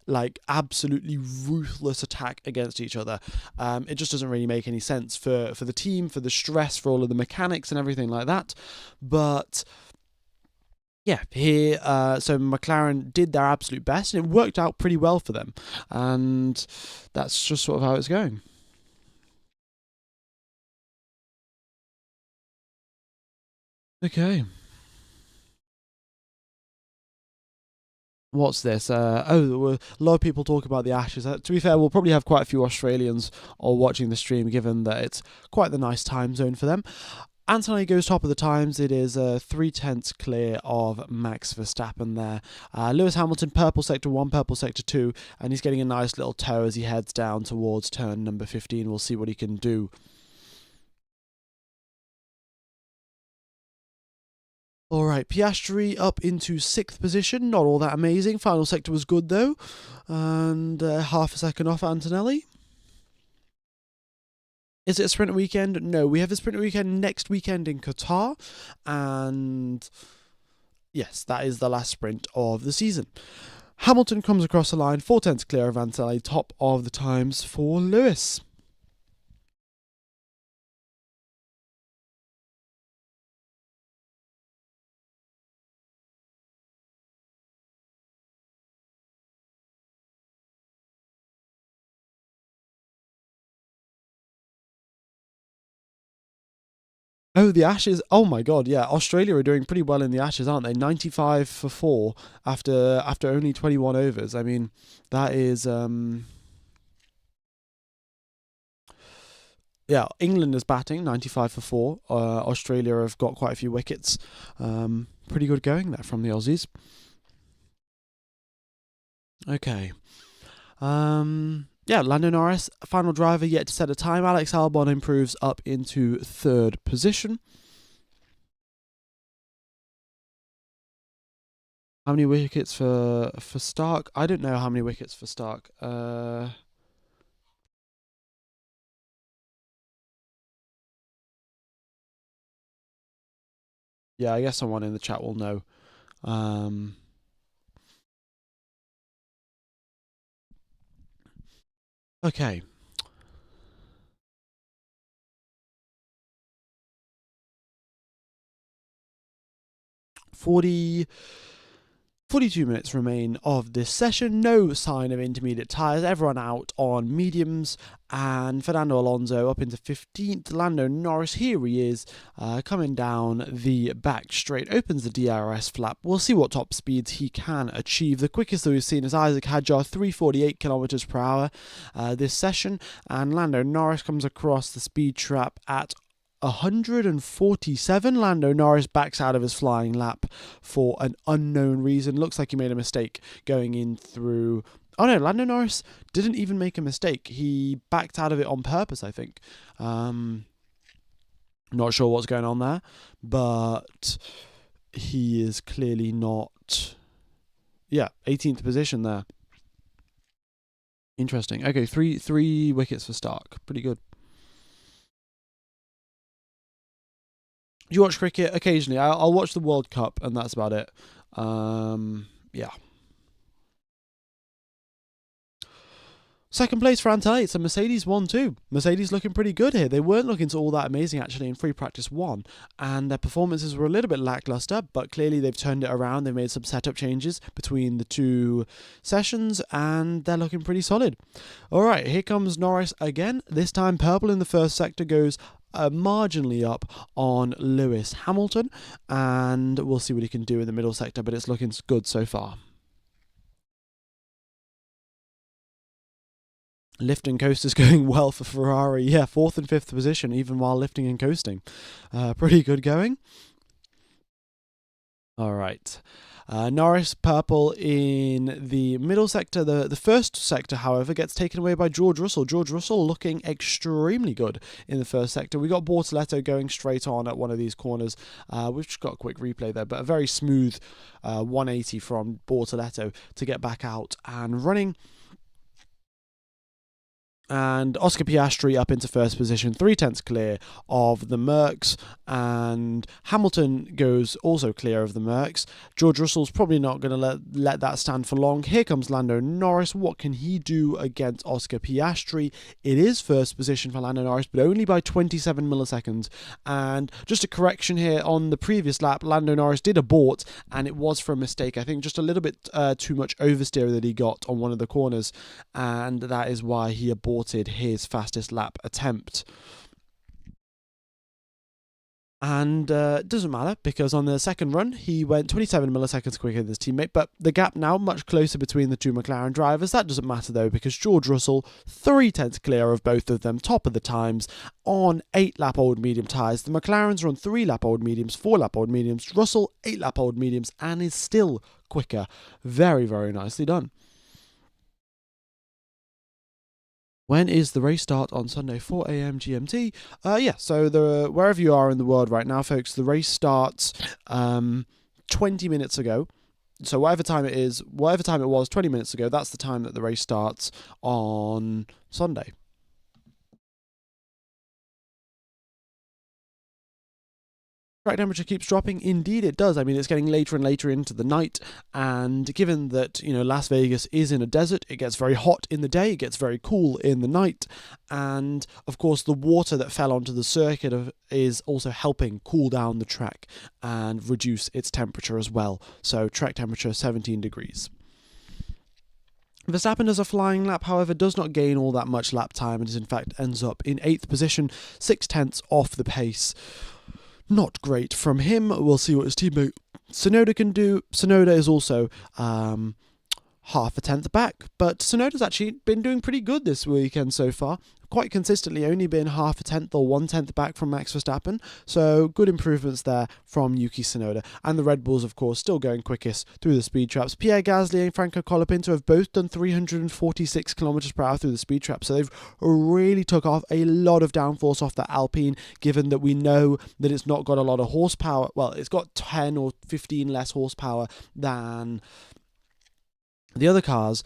like absolutely ruthless attack against each other. It just doesn't really make any sense for the team, for the stress, for all of the mechanics and everything like that. But yeah, here, so McLaren did their absolute best, and it worked out pretty well for them. And that's just sort of how it's going. Okay. What's this? A lot of people talk about the Ashes. To be fair, we'll probably have quite a few Australians all watching the stream, given that it's quite the nice time zone for them. Antonelli goes top of the times. It is 3/10 clear of Max Verstappen there. Lewis Hamilton, purple sector 1, purple sector 2, and he's getting a nice little tow as he heads down towards turn number 15. We'll see what he can do. Alright, Piastri up into 6th position, not all that amazing. Final sector was good though, and half a second off Antonelli. Is it a sprint weekend? No, we have a sprint weekend next weekend in Qatar, and yes, that is the last sprint of the season. Hamilton comes across the line, 4/10 clear of Antonelli, top of the times for Lewis. Oh, the Ashes. Oh my god, yeah. Australia are doing pretty well in the Ashes, aren't they? 95 for 4 after only 21 overs. I mean, that is yeah, England is batting 95 for 4. Australia have got quite a few wickets. Pretty good going there from the Aussies. Okay. Yeah, Lando Norris, final driver yet to set a time. Alex Albon improves up into 3rd position. How many wickets for Stark? I don't know how many wickets for Stark. Yeah, I guess someone in the chat will know. Okay. $42 minutes remain of this session. No sign of intermediate tyres. Everyone out on mediums. And Fernando Alonso up into 15th. Lando Norris, here he is, coming down the back straight. Opens the DRS flap. We'll see what top speeds he can achieve. The quickest that we've seen is Isaac Hadjar, 348 kilometers per hour this session. And Lando Norris comes across the speed trap at 147. Lando Norris backs out of his flying lap for an unknown reason. Looks like he made a mistake going in through... Oh no, Lando Norris didn't even make a mistake. He backed out of it on purpose, I think. Not sure what's going on there, but he is clearly not... Yeah, 18th position there. Interesting. Okay, three wickets for Stark. Pretty good. Do you watch cricket? Occasionally. I'll watch the World Cup, and that's about it. Yeah. Second place for Antonelli. It's a Mercedes 1-2. Mercedes looking pretty good here. They weren't looking all that amazing, actually, in free practice 1. And their performances were a little bit lackluster, but clearly they've turned it around. They've made some setup changes between the 2 sessions, and they're looking pretty solid. All right, here comes Norris again. This time, purple in the first sector goes marginally up on Lewis Hamilton, and we'll see what he can do in the middle sector, but it's looking good so far. Lift and coast is going well for Ferrari. Yeah, 4th and 5th position, even while lifting and coasting. Pretty good going. All right. Norris purple in the middle sector. The first sector, however, gets taken away by George Russell. George Russell looking extremely good in the first sector. We got Bortoleto going straight on at one of these corners. We've just got a quick replay there, but a very smooth 180 from Bortoleto to get back out and running. And Oscar Piastri up into first position, 3/10 clear of the Mercs, and Hamilton goes also clear of the Mercs. George Russell's probably not going to let that stand for long. Here comes Lando Norris. What can he do against Oscar Piastri? It is first position for Lando Norris, but only by 27 milliseconds. And just a correction here, on the previous lap, Lando Norris did abort, and it was for a mistake. I think just a little bit too much oversteer that he got on one of the corners, and that is why he aborted his fastest lap attempt. And it doesn't matter, because on the second run he went 27 milliseconds quicker than his teammate, but the gap now much closer between the two McLaren drivers. That doesn't matter though, because George Russell 3/10 clear of both of them, top of the times on 8-lap-old medium tyres. The McLarens are on 3-lap-old mediums, 4-lap-old mediums. Russell 8-lap-old mediums, and is still quicker. Very, very nicely done. When is the race start on Sunday? 4 a.m. GMT. So wherever you are in the world right now, folks, the race starts 20 minutes ago. So whatever time it was 20 minutes ago, that's the time that the race starts on Sunday. Track temperature keeps dropping. Indeed it does. I mean, it's getting later and later into the night, and given that, Las Vegas is in a desert, it gets very hot in the day, it gets very cool in the night, and of course the water that fell onto the circuit is also helping cool down the track and reduce its temperature as well. So track temperature 17 degrees. Verstappen does a flying lap, however, does not gain all that much lap time, and in fact ends up in 8th position, 6/10 off the pace. Not great from him. We'll see what his teammate Tsunoda can do. Tsunoda is also half a tenth back, but Tsunoda's actually been doing pretty good this weekend so far. Quite consistently, only been half a tenth or 1/10 back from Max Verstappen. So good improvements there from Yuki Tsunoda. And the Red Bulls, of course, still going quickest through the speed traps. Pierre Gasly and Franco Colapinto have both done 346 kilometers per hour through the speed trap. So they've really took off a lot of downforce off that Alpine, given that we know that it's not got a lot of horsepower. Well, it's got 10 or 15 less horsepower than the other cars.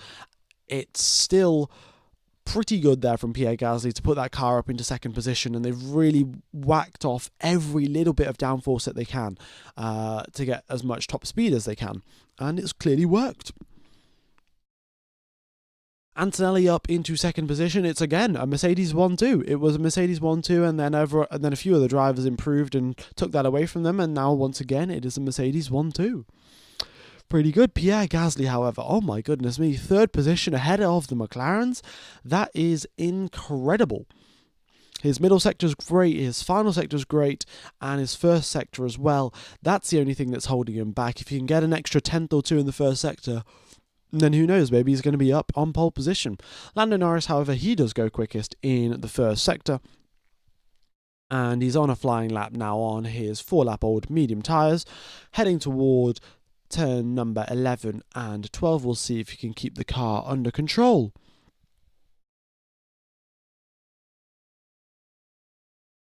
It's still pretty good there from Pierre Gasly to put that car up into second position, and they've really whacked off every little bit of downforce that they can to get as much top speed as they can, and it's clearly worked. Antonelli up into second position. It's again a Mercedes 1-2. It was a Mercedes 1-2, and then a few other drivers improved and took that away from them, and now once again it is a Mercedes 1-2. Pretty good. Pierre Gasly, however, oh my goodness me, 3rd position ahead of the McLarens. That is incredible. His middle sector is great, his final sector is great, and his first sector as well. That's the only thing that's holding him back. If you can get an extra 10th or 2 in the first sector, then who knows, maybe he's going to be up on pole position. Lando Norris, however, he does go quickest in the first sector, and he's on a flying lap now on his 4-lap-old medium tyres, heading toward turn number 11 and 12. We'll see if he can keep the car under control.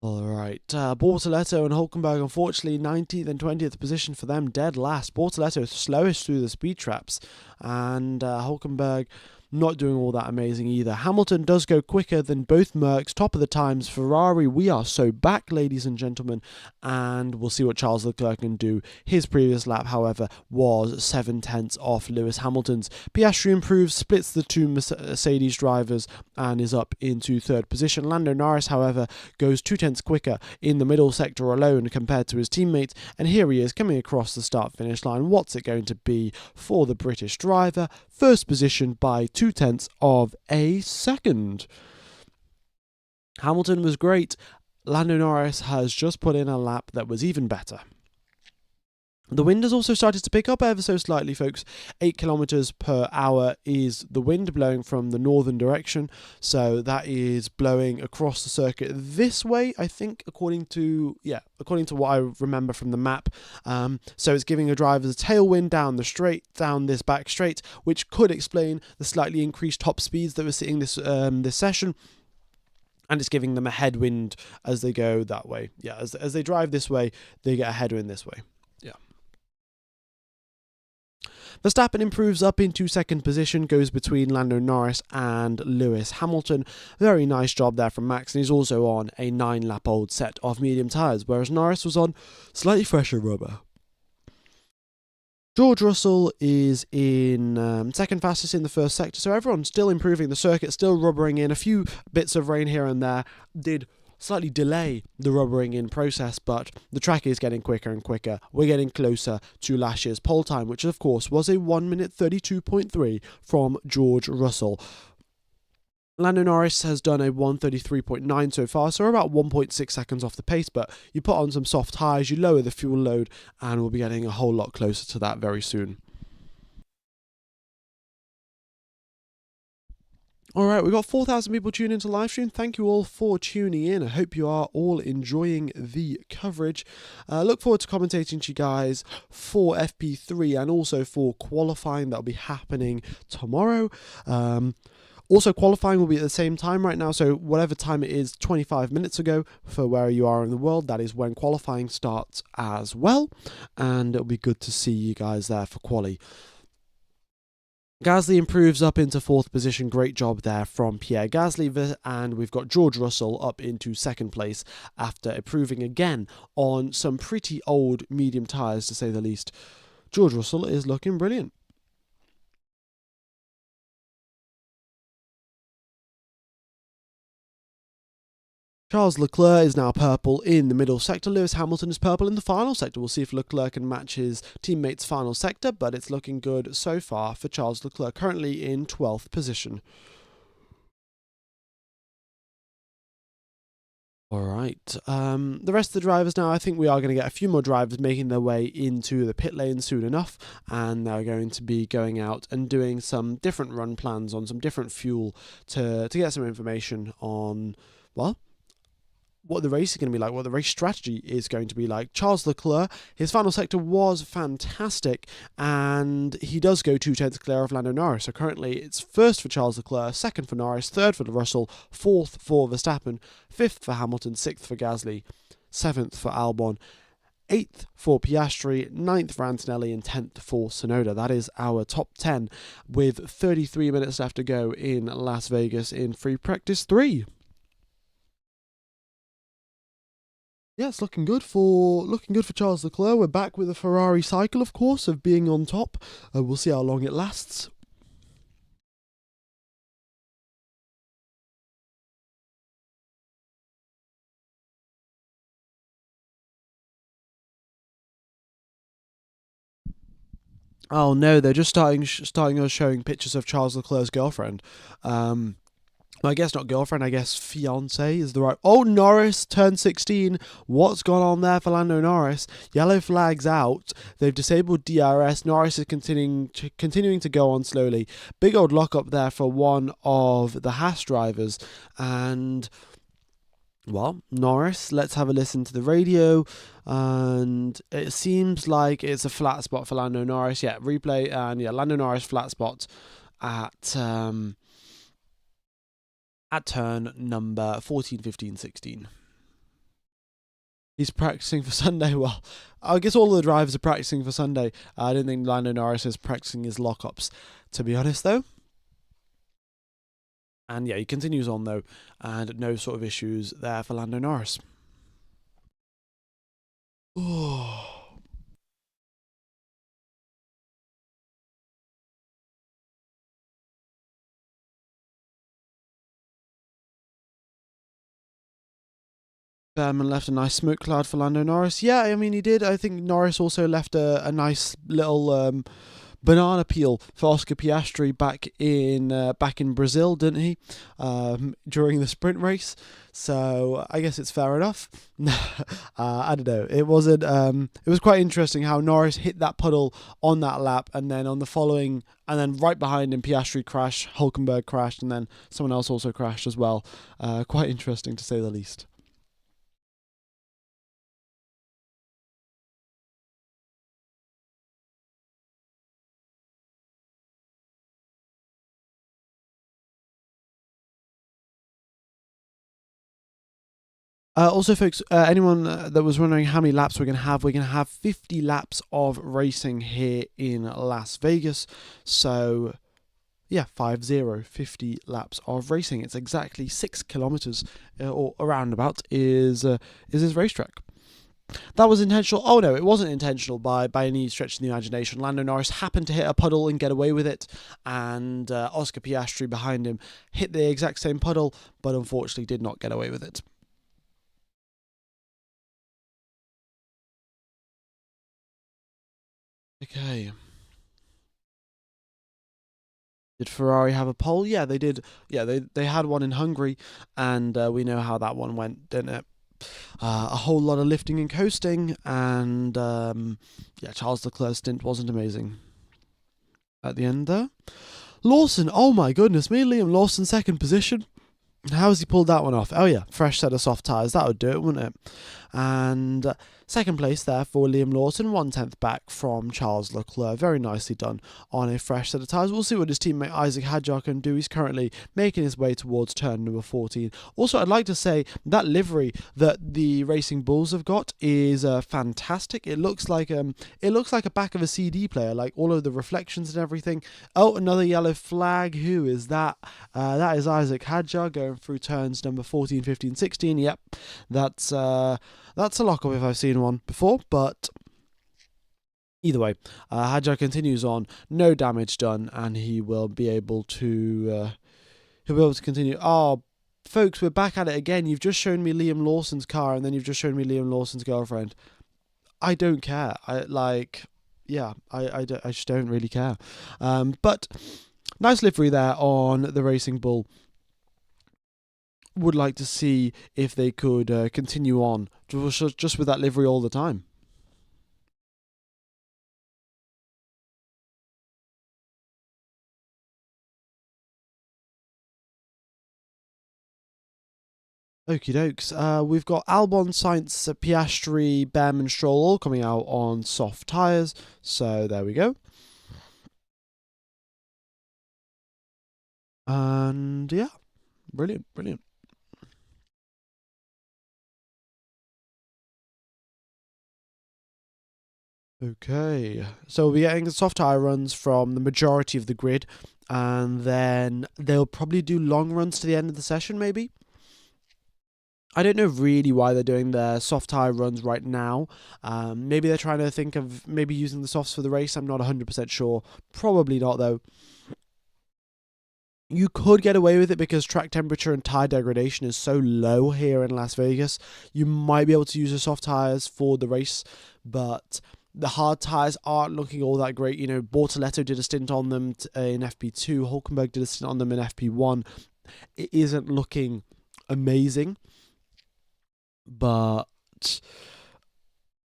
Alright, Bortoleto and Hulkenberg, unfortunately 19th and 20th position for them, dead last. Bortoleto slowest through the speed traps, and Hulkenberg not doing all that amazing either. Hamilton does go quicker than both Mercs, top of the times. Ferrari, we are so back, ladies and gentlemen, and we'll see what Charles Leclerc can do. His previous lap, however, was 7/10 off Lewis Hamilton's. Piastri improves, splits the two Mercedes drivers, and is up into 3rd position. Lando Norris, however, goes 2/10 quicker in the middle sector alone compared to his teammates, and here he is coming across the start-finish line. What's it going to be for the British driver? 1st position by 2/10 of a second. Hamilton was great. Lando Norris has just put in a lap that was even better. The wind has also started to pick up ever so slightly, folks. 8 kilometers per hour is the wind blowing from the northern direction. So that is blowing across the circuit this way, I think, according to what I remember from the map. So it's giving a driver a tailwind down this back straight, which could explain the slightly increased top speeds that we're seeing this session. And it's giving them a headwind as they go that way. Yeah, as they drive this way, they get a headwind this way. Yeah. Verstappen improves up into second position, goes between Lando Norris and Lewis Hamilton. Very nice job there from Max, and he's also on a 9-lap-old set of medium tyres, whereas Norris was on slightly fresher rubber. George Russell is in second fastest in the first sector, so everyone's still improving the circuit, still rubbering in. A few bits of rain here and there did slightly delay the rubbering in process, but the track is getting quicker and quicker. We're getting closer to last year's pole time, which of course was a 1 minute 32.3 from George Russell. Lando Norris has done a 1:33.9 so far, so we're about 1.6 seconds off the pace, but you put on some soft tyres, you lower the fuel load, and we'll be getting a whole lot closer to that very soon. Alright, we've got 4,000 people tuning into live stream. Thank you all for tuning in. I hope you are all enjoying the coverage. Look forward to commentating to you guys for FP3 and also for qualifying. That'll be happening tomorrow. Also, qualifying will be at the same time right now, so whatever time it is 25 minutes ago for where you are in the world, that is when qualifying starts as well, and it'll be good to see you guys there for quali. Gasly improves up into fourth position. Great job there from Pierre Gasly. And we've got George Russell up into second place after improving again on some pretty old medium tyres, to say the least. George Russell is looking brilliant. Charles Leclerc is now purple in the middle sector. Lewis Hamilton is purple in the final sector. We'll see if Leclerc can match his teammate's final sector, but it's looking good so far for Charles Leclerc, currently in 12th position. Alright, the rest of the drivers now, I think we are going to get a few more drivers making their way into the pit lane soon enough, and they're going to be going out and doing some different run plans on some different fuel to get some information on, well, what the race is going to be like, what the race strategy is going to be like. Charles Leclerc, his final sector was fantastic, and he does go 2/10 clear of Lando Norris. So currently it's first for Charles Leclerc, second for Norris, third for Russell, fourth for Verstappen, fifth for Hamilton, sixth for Gasly, seventh for Albon, 8th for Piastri, 9th for Antonelli, and 10th for Tsunoda. That is our top 10 with 33 minutes left to go in Las Vegas in free practice 3. Yeah, it's looking good for Charles Leclerc. We're back with a Ferrari cycle, of course, of being on top. We'll see how long it lasts. Oh no, they're just starting us showing pictures of Charles Leclerc's girlfriend. I guess not girlfriend, I guess fiance is the right... Oh, Norris turned 16. What's gone on there for Lando Norris? Yellow flag's out. They've disabled DRS. Norris is continuing to go on slowly. Big old lock-up there for one of the Haas drivers. And, well, Norris, let's have a listen to the radio. And it seems like it's a flat spot for Lando Norris. Yeah, replay. And, yeah, Lando Norris flat spot at turn number 14, 15, 16. He's practicing for Sunday. Well, I guess all the drivers are practicing for Sunday. I don't think Lando Norris is practicing his lockups, to be honest, though. And yeah, he continues on, though, and no sort of issues there for Lando Norris. Oh. Berman left a nice smoke cloud for Lando Norris. Yeah, I mean, he did. I think Norris also left a nice little banana peel for Oscar Piastri back in Brazil, didn't he? During the sprint race. So I guess it's fair enough. I don't know. It wasn't. It was quite interesting how Norris hit that puddle on that lap, and then on the following, and then right behind him, Piastri crashed, Hulkenberg crashed, and then someone else also crashed as well. Quite interesting to say the least. Also, folks, anyone that was wondering how many laps we're going to have 50 laps of racing here in Las Vegas. So, yeah, 50 laps of racing. It's exactly 6 kilometers or around about is this racetrack. That was intentional. Oh no, it wasn't intentional by any stretch of the imagination. Lando Norris happened to hit a puddle and get away with it, and Oscar Piastri behind him hit the exact same puddle, but unfortunately did not get away with it. Okay. Did Ferrari have a pole? Yeah, they did. Yeah, they had one in Hungary, and we know how that one went, didn't it? A whole lot of lifting and coasting, and yeah, Charles Leclerc's stint wasn't amazing at the end there. Lawson, oh my goodness me, Liam Lawson, second position. How has he pulled that one off? Oh yeah, fresh set of soft tyres, that would do it, wouldn't it? And second place there for Liam Lawson, 1/10 back from Charles Leclerc. Very nicely done on a fresh set of tyres. We'll see what his teammate Isaac Hadjar can do. He's currently making his way towards turn number 14. Also, I'd like to say that livery that the Racing Bulls have got is fantastic. It looks like a back of a CD player, like all of the reflections and everything. Oh, another yellow flag. Who is that? That is Isaac Hadjar going through turns number 14, 15, 16. Yep, that's a lockup if I've seen one before, but either way, Hadjar continues on, no damage done, and he will be able to continue. Oh, folks, we're back at it again. You've just shown me Liam Lawson's car, and then you've just shown me Liam Lawson's girlfriend. I don't care. I just don't really care. But nice livery there on the Racing Bull. Would like to see if they could continue on just with that livery all the time. Okie dokes. We've got Albon, Sainz, Piastri, Bem, and Stroll all coming out on soft tyres. So there we go. And yeah, brilliant, brilliant. Okay, so we'll be getting soft tyre runs from the majority of the grid, and then they'll probably do long runs to the end of the session, maybe. I don't know really why they're doing their soft tyre runs right now. Maybe they're trying to think of maybe using the softs for the race. I'm not 100% sure. Probably not, though. You could get away with it because track temperature and tyre degradation is so low here in Las Vegas. You might be able to use the soft tyres for the race, but the hard tyres aren't looking all that great. You know, Bortoletto did a stint on them in FP2. Hulkenberg did a stint on them in FP1. It isn't looking amazing, but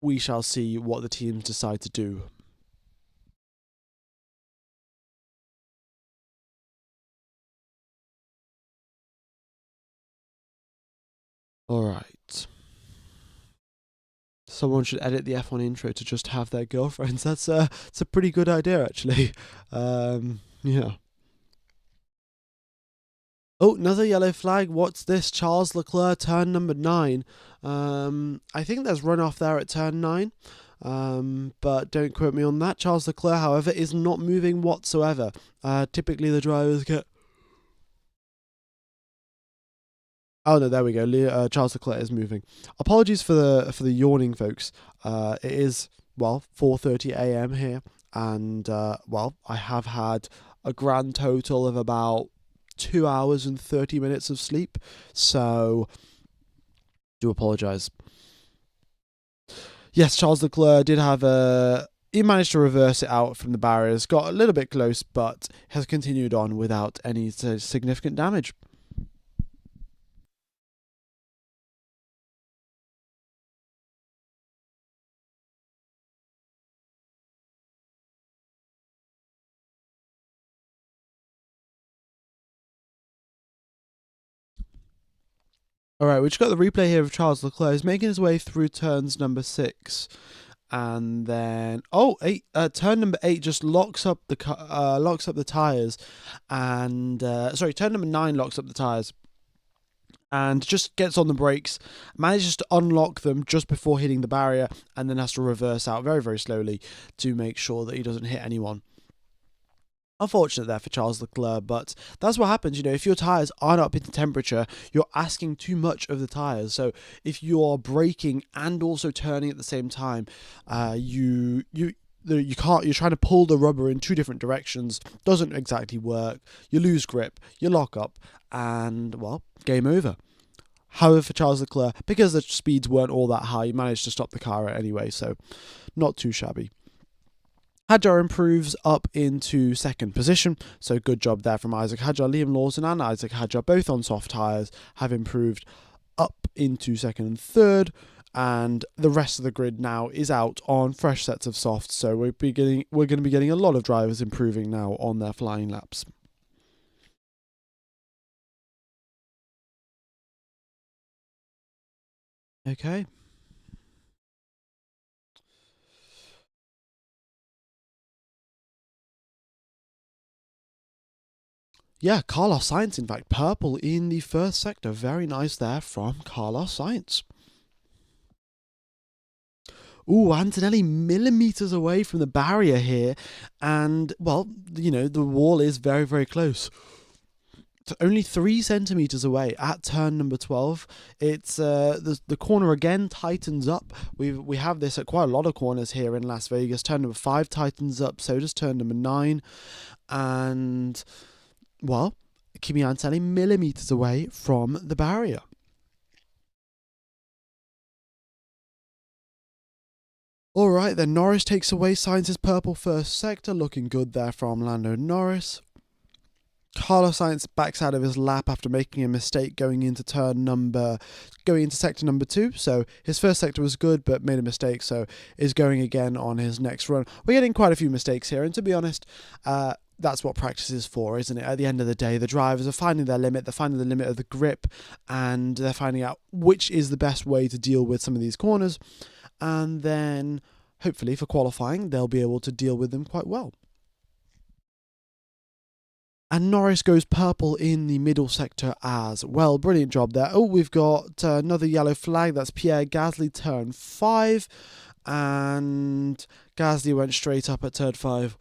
we shall see what the teams decide to do. Alright. Someone should edit the F1 intro to just have their girlfriends. It's a pretty good idea, actually. Yeah. Oh, another yellow flag. What's this? Charles Leclerc, turn number 9. I think there's runoff there at turn 9. But don't quote me on that. Charles Leclerc, however, is not moving whatsoever. Typically the drivers get... Oh no, there we go. Charles Leclerc is moving. Apologies for the yawning, folks. It is 4:30 a.m. here, and I have had a grand total of about 2 hours and 30 minutes of sleep. So, do apologise. Yes, Charles Leclerc did have a he managed to reverse it out from the barriers, got a little bit close, but has continued on without any significant damage. Alright, we just got the replay here of Charles Leclerc. He's making his way through turns number 6. And then turn number 8 just locks up the tires, and turn number 9 locks up the tires and just gets on the brakes, manages to unlock them just before hitting the barrier, and then has to reverse out very, very slowly to make sure that he doesn't hit anyone. Unfortunate there for Charles Leclerc, but that's what happens. You know, if your tyres aren't up into temperature, you're asking too much of the tyres. So if you're braking and also turning at the same time, you can't. You're trying to pull the rubber in two different directions. Doesn't exactly work. You lose grip. You lock up, and well, game over. However, for Charles Leclerc, because the speeds weren't all that high, he managed to stop the car anyway. So, not too shabby. Hadjar improves up into second position, so good job there from Isaac Hadjar. Liam Lawson and Isaac Hadjar, both on soft tyres, have improved up into second and third, and the rest of the grid now is out on fresh sets of softs, so we're going to be getting a lot of drivers improving now on their flying laps. Okay. Yeah, Carlos Sainz, in fact, purple in the first sector. Very nice there from Carlos Sainz. Ooh, Antonelli millimetres away from the barrier here. And, well, you know, the wall is very, very close. It's only 3 centimetres away at turn number 12. It's the corner again tightens up. We have this at quite a lot of corners here in Las Vegas. Turn number 5 tightens up, so does turn number 9. And, well, Kimi Antonelli millimetres away from the barrier. Alright then, Norris takes away Sainz's purple first sector, looking good there from Lando Norris. Carlos Sainz backs out of his lap after making a mistake going into sector number 2. So his first sector was good, but made a mistake, so is going again on his next run. We're getting quite a few mistakes here, and to be honest, that's what practice is for, isn't it? At the end of the day, the drivers are finding their limit, they're finding the limit of the grip, and they're finding out which is the best way to deal with some of these corners. And then, hopefully, for qualifying, they'll be able to deal with them quite well. And Norris goes purple in the middle sector as well. Brilliant job there. Oh, we've got another yellow flag. That's Pierre Gasly, turn 5. And Gasly went straight up at turn 5.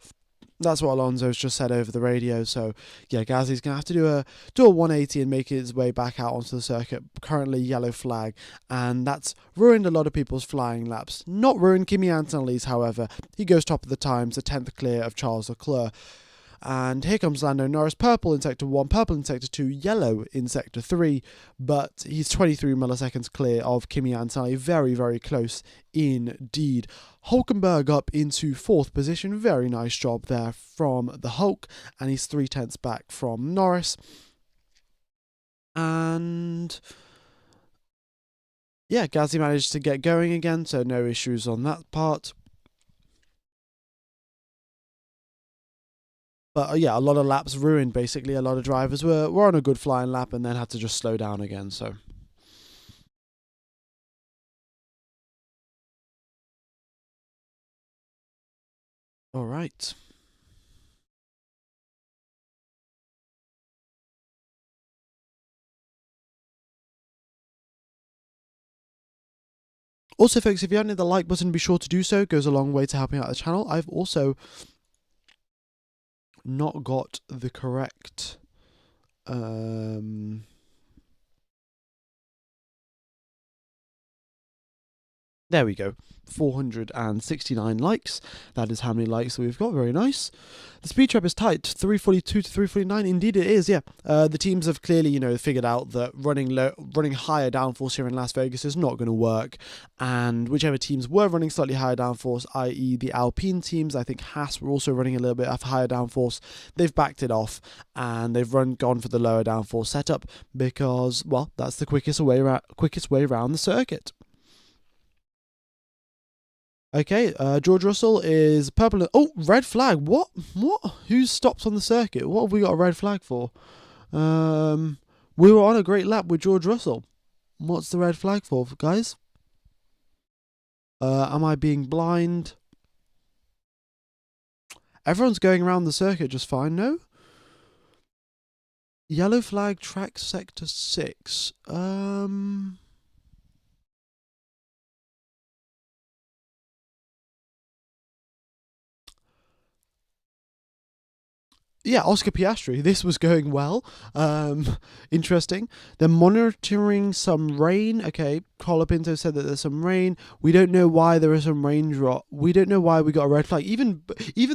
That's what Alonso's just said over the radio. So, yeah, Gasly's going to have to do a 180 and make his way back out onto the circuit. Currently yellow flag. And that's ruined a lot of people's flying laps. Not ruined Kimi Antonelli's, however. He goes top of the times, a 10th clear of Charles Leclerc. And here comes Lando Norris, purple in Sector 1, purple in Sector 2, yellow in Sector 3, but he's 23 milliseconds clear of Kimi Antonelli, very, very close indeed. Hulkenberg up into 4th position, very nice job there from the Hulk, and he's 3/10 back from Norris. And yeah, Gasly managed to get going again, so no issues on that part. But yeah, a lot of laps ruined, basically. A lot of drivers were on a good flying lap and then had to just slow down again. So, all right. Also, folks, if you haven't hit the like button, be sure to do so. It goes a long way to helping out the channel. I've also not got the correct... There we go. 469 likes. That is how many likes we've got. Very nice. The speed trap is tight, 342 to 349. Indeed, it is. Yeah. The teams have clearly, figured out that running higher downforce here in Las Vegas is not going to work. And whichever teams were running slightly higher downforce, i.e., the Alpine teams, I think Haas were also running a little bit of higher downforce. They've backed it off and they've gone for the lower downforce setup because, well, that's the quickest way around the circuit. Okay, George Russell is purple. Oh, red flag. What? Who's stopped on the circuit? What have we got a red flag for? We were on a great lap with George Russell. What's the red flag for, guys? Am I being blind? Everyone's going around the circuit just fine, no? Yellow flag, track sector 6. Yeah, Oscar Piastri. This was going well. Interesting. They're monitoring some rain. Okay, Colapinto said that there's some rain. We don't know why there is some rain drop. We don't know why we got a red flag. Even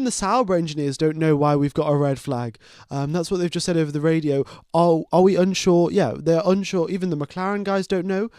the Sauber engineers don't know why we've got a red flag. That's what they've just said over the radio. Oh, are we unsure? Yeah, they're unsure. Even the McLaren guys don't know.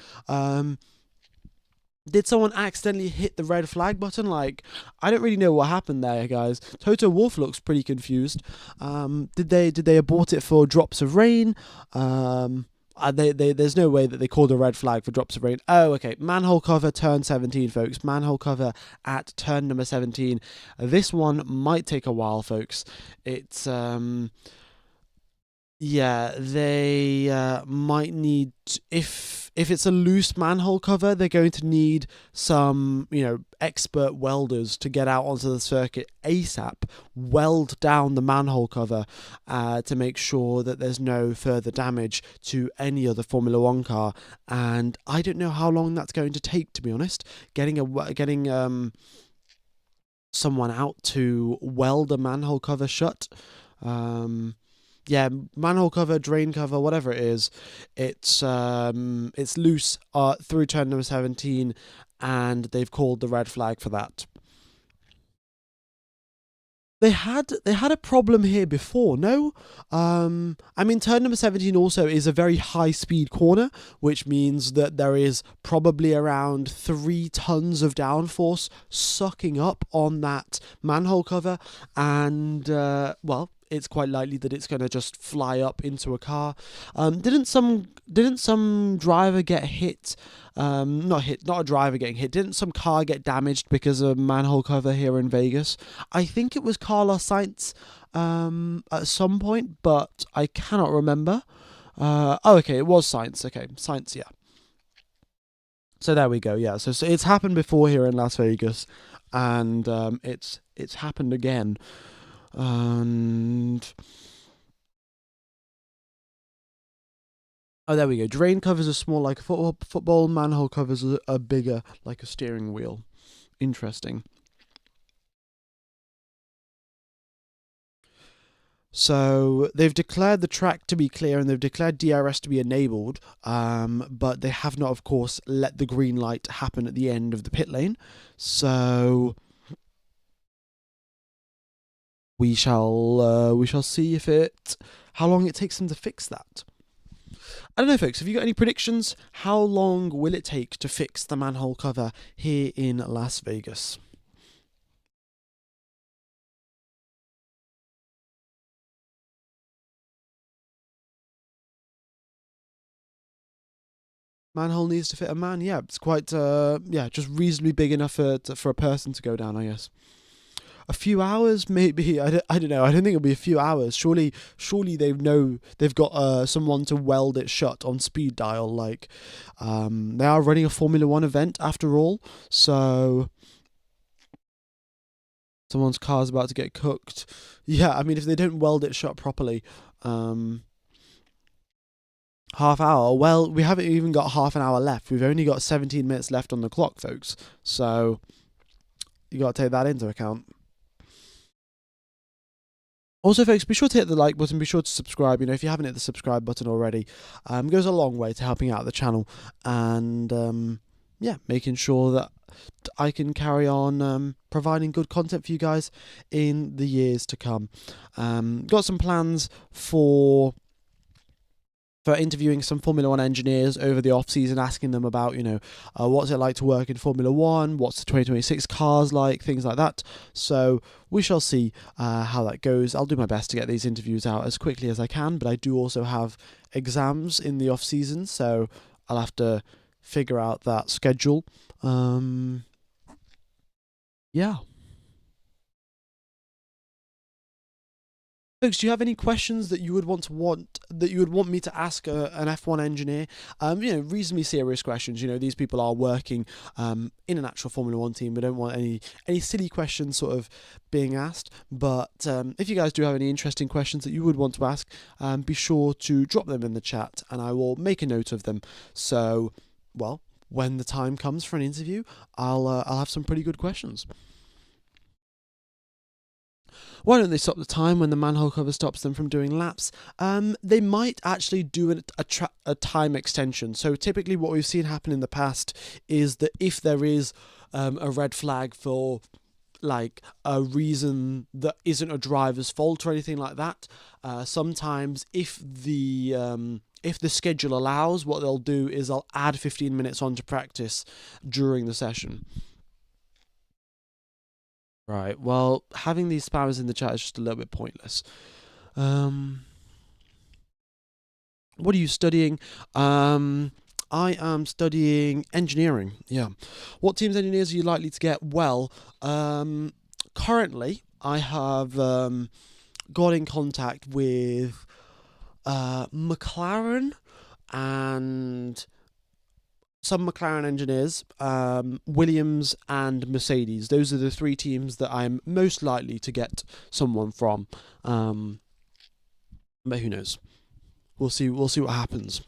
Did someone accidentally hit the red flag button? Like, I don't really know what happened there, guys. Toto Wolff looks pretty confused. Did they abort it for drops of rain? There's no way that they called a red flag for drops of rain. Oh, okay. Manhole cover, turn 17, folks. Manhole cover at turn number 17. This one might take a while, folks. It's yeah, they might need, if it's a loose manhole cover, they're going to need some, expert welders to get out onto the circuit ASAP, weld down the manhole cover to make sure that there's no further damage to any other Formula One car. And I don't know how long that's going to take, to be honest. Getting someone out to weld a manhole cover shut. Yeah, manhole cover, drain cover, whatever it is, it's loose through turn number 17, and they've called the red flag for that. They had a problem here before, no? Turn number 17 also is a very high speed corner, which means that there is probably around 3 tons of downforce sucking up on that manhole cover, and it's quite likely that it's going to just fly up into a car. Didn't some driver get hit? Not a driver getting hit. Didn't some car get damaged because of a manhole cover here in Vegas? I think it was Carlos Sainz at some point, but I cannot remember. Okay, it was Sainz. Okay, Sainz, yeah. So there we go. Yeah, so it's happened before here in Las Vegas, and it's happened again. And there we go. Drain covers are small like a football. Manhole covers are bigger like a steering wheel. Interesting. So they've declared the track to be clear and they've declared DRS to be enabled, but they have not, of course, let the green light happen at the end of the pit lane. So we shall see how long it takes them to fix that. I don't know, folks. Have you got any predictions? How long will it take to fix the manhole cover here in Las Vegas? Manhole needs to fit a man. Yeah, it's quite just reasonably big enough for a person to go down, I guess. A few hours, maybe. I don't know. I don't think it'll be a few hours. Surely they've got someone to weld it shut on speed dial. Like, they are running a Formula One event after all, so someone's car's about to get cooked. Yeah, if they don't weld it shut properly, half hour. Well, we haven't even got half an hour left. We've only got 17 minutes left on the clock, folks. So you got to take that into account. Also, folks, be sure to hit the like button. Be sure to subscribe. If you haven't hit the subscribe button already, it goes a long way to helping out the channel. And yeah, making sure that I can carry on providing good content for you guys in the years to come. Got some plans for interviewing some Formula One engineers over the off season, asking them about, what's it like to work in Formula One, what's the 2026 cars like, things like that. So we shall see how that goes. I'll do my best to get these interviews out as quickly as I can, but I do also have exams in the off season, so I'll have to figure out that schedule. Yeah. Folks, do you have any questions that you would want me to ask an F1 engineer? Reasonably serious questions. These people are working in an actual Formula One team. We don't want any silly questions sort of being asked. But if you guys do have any interesting questions that you would want to ask, be sure to drop them in the chat, and I will make a note of them. So, well, when the time comes for an interview, I'll have some pretty good questions. Why don't they stop the time when the manhole cover stops them from doing laps? They might actually do a time extension. So typically what we've seen happen in the past is that if there is a red flag for like a reason that isn't a driver's fault or anything like that, sometimes if the schedule allows, what they'll do is they'll add 15 minutes onto practice during the session. Right, well, having these spammers in the chat is just a little bit pointless. What are you studying? I am studying engineering, yeah. What team's engineers are you likely to get? Well, currently, I have got in contact with McLaren and some McLaren engineers, Williams and Mercedes. Those are the three teams that I'm most likely to get someone from. But who knows? We'll see what happens.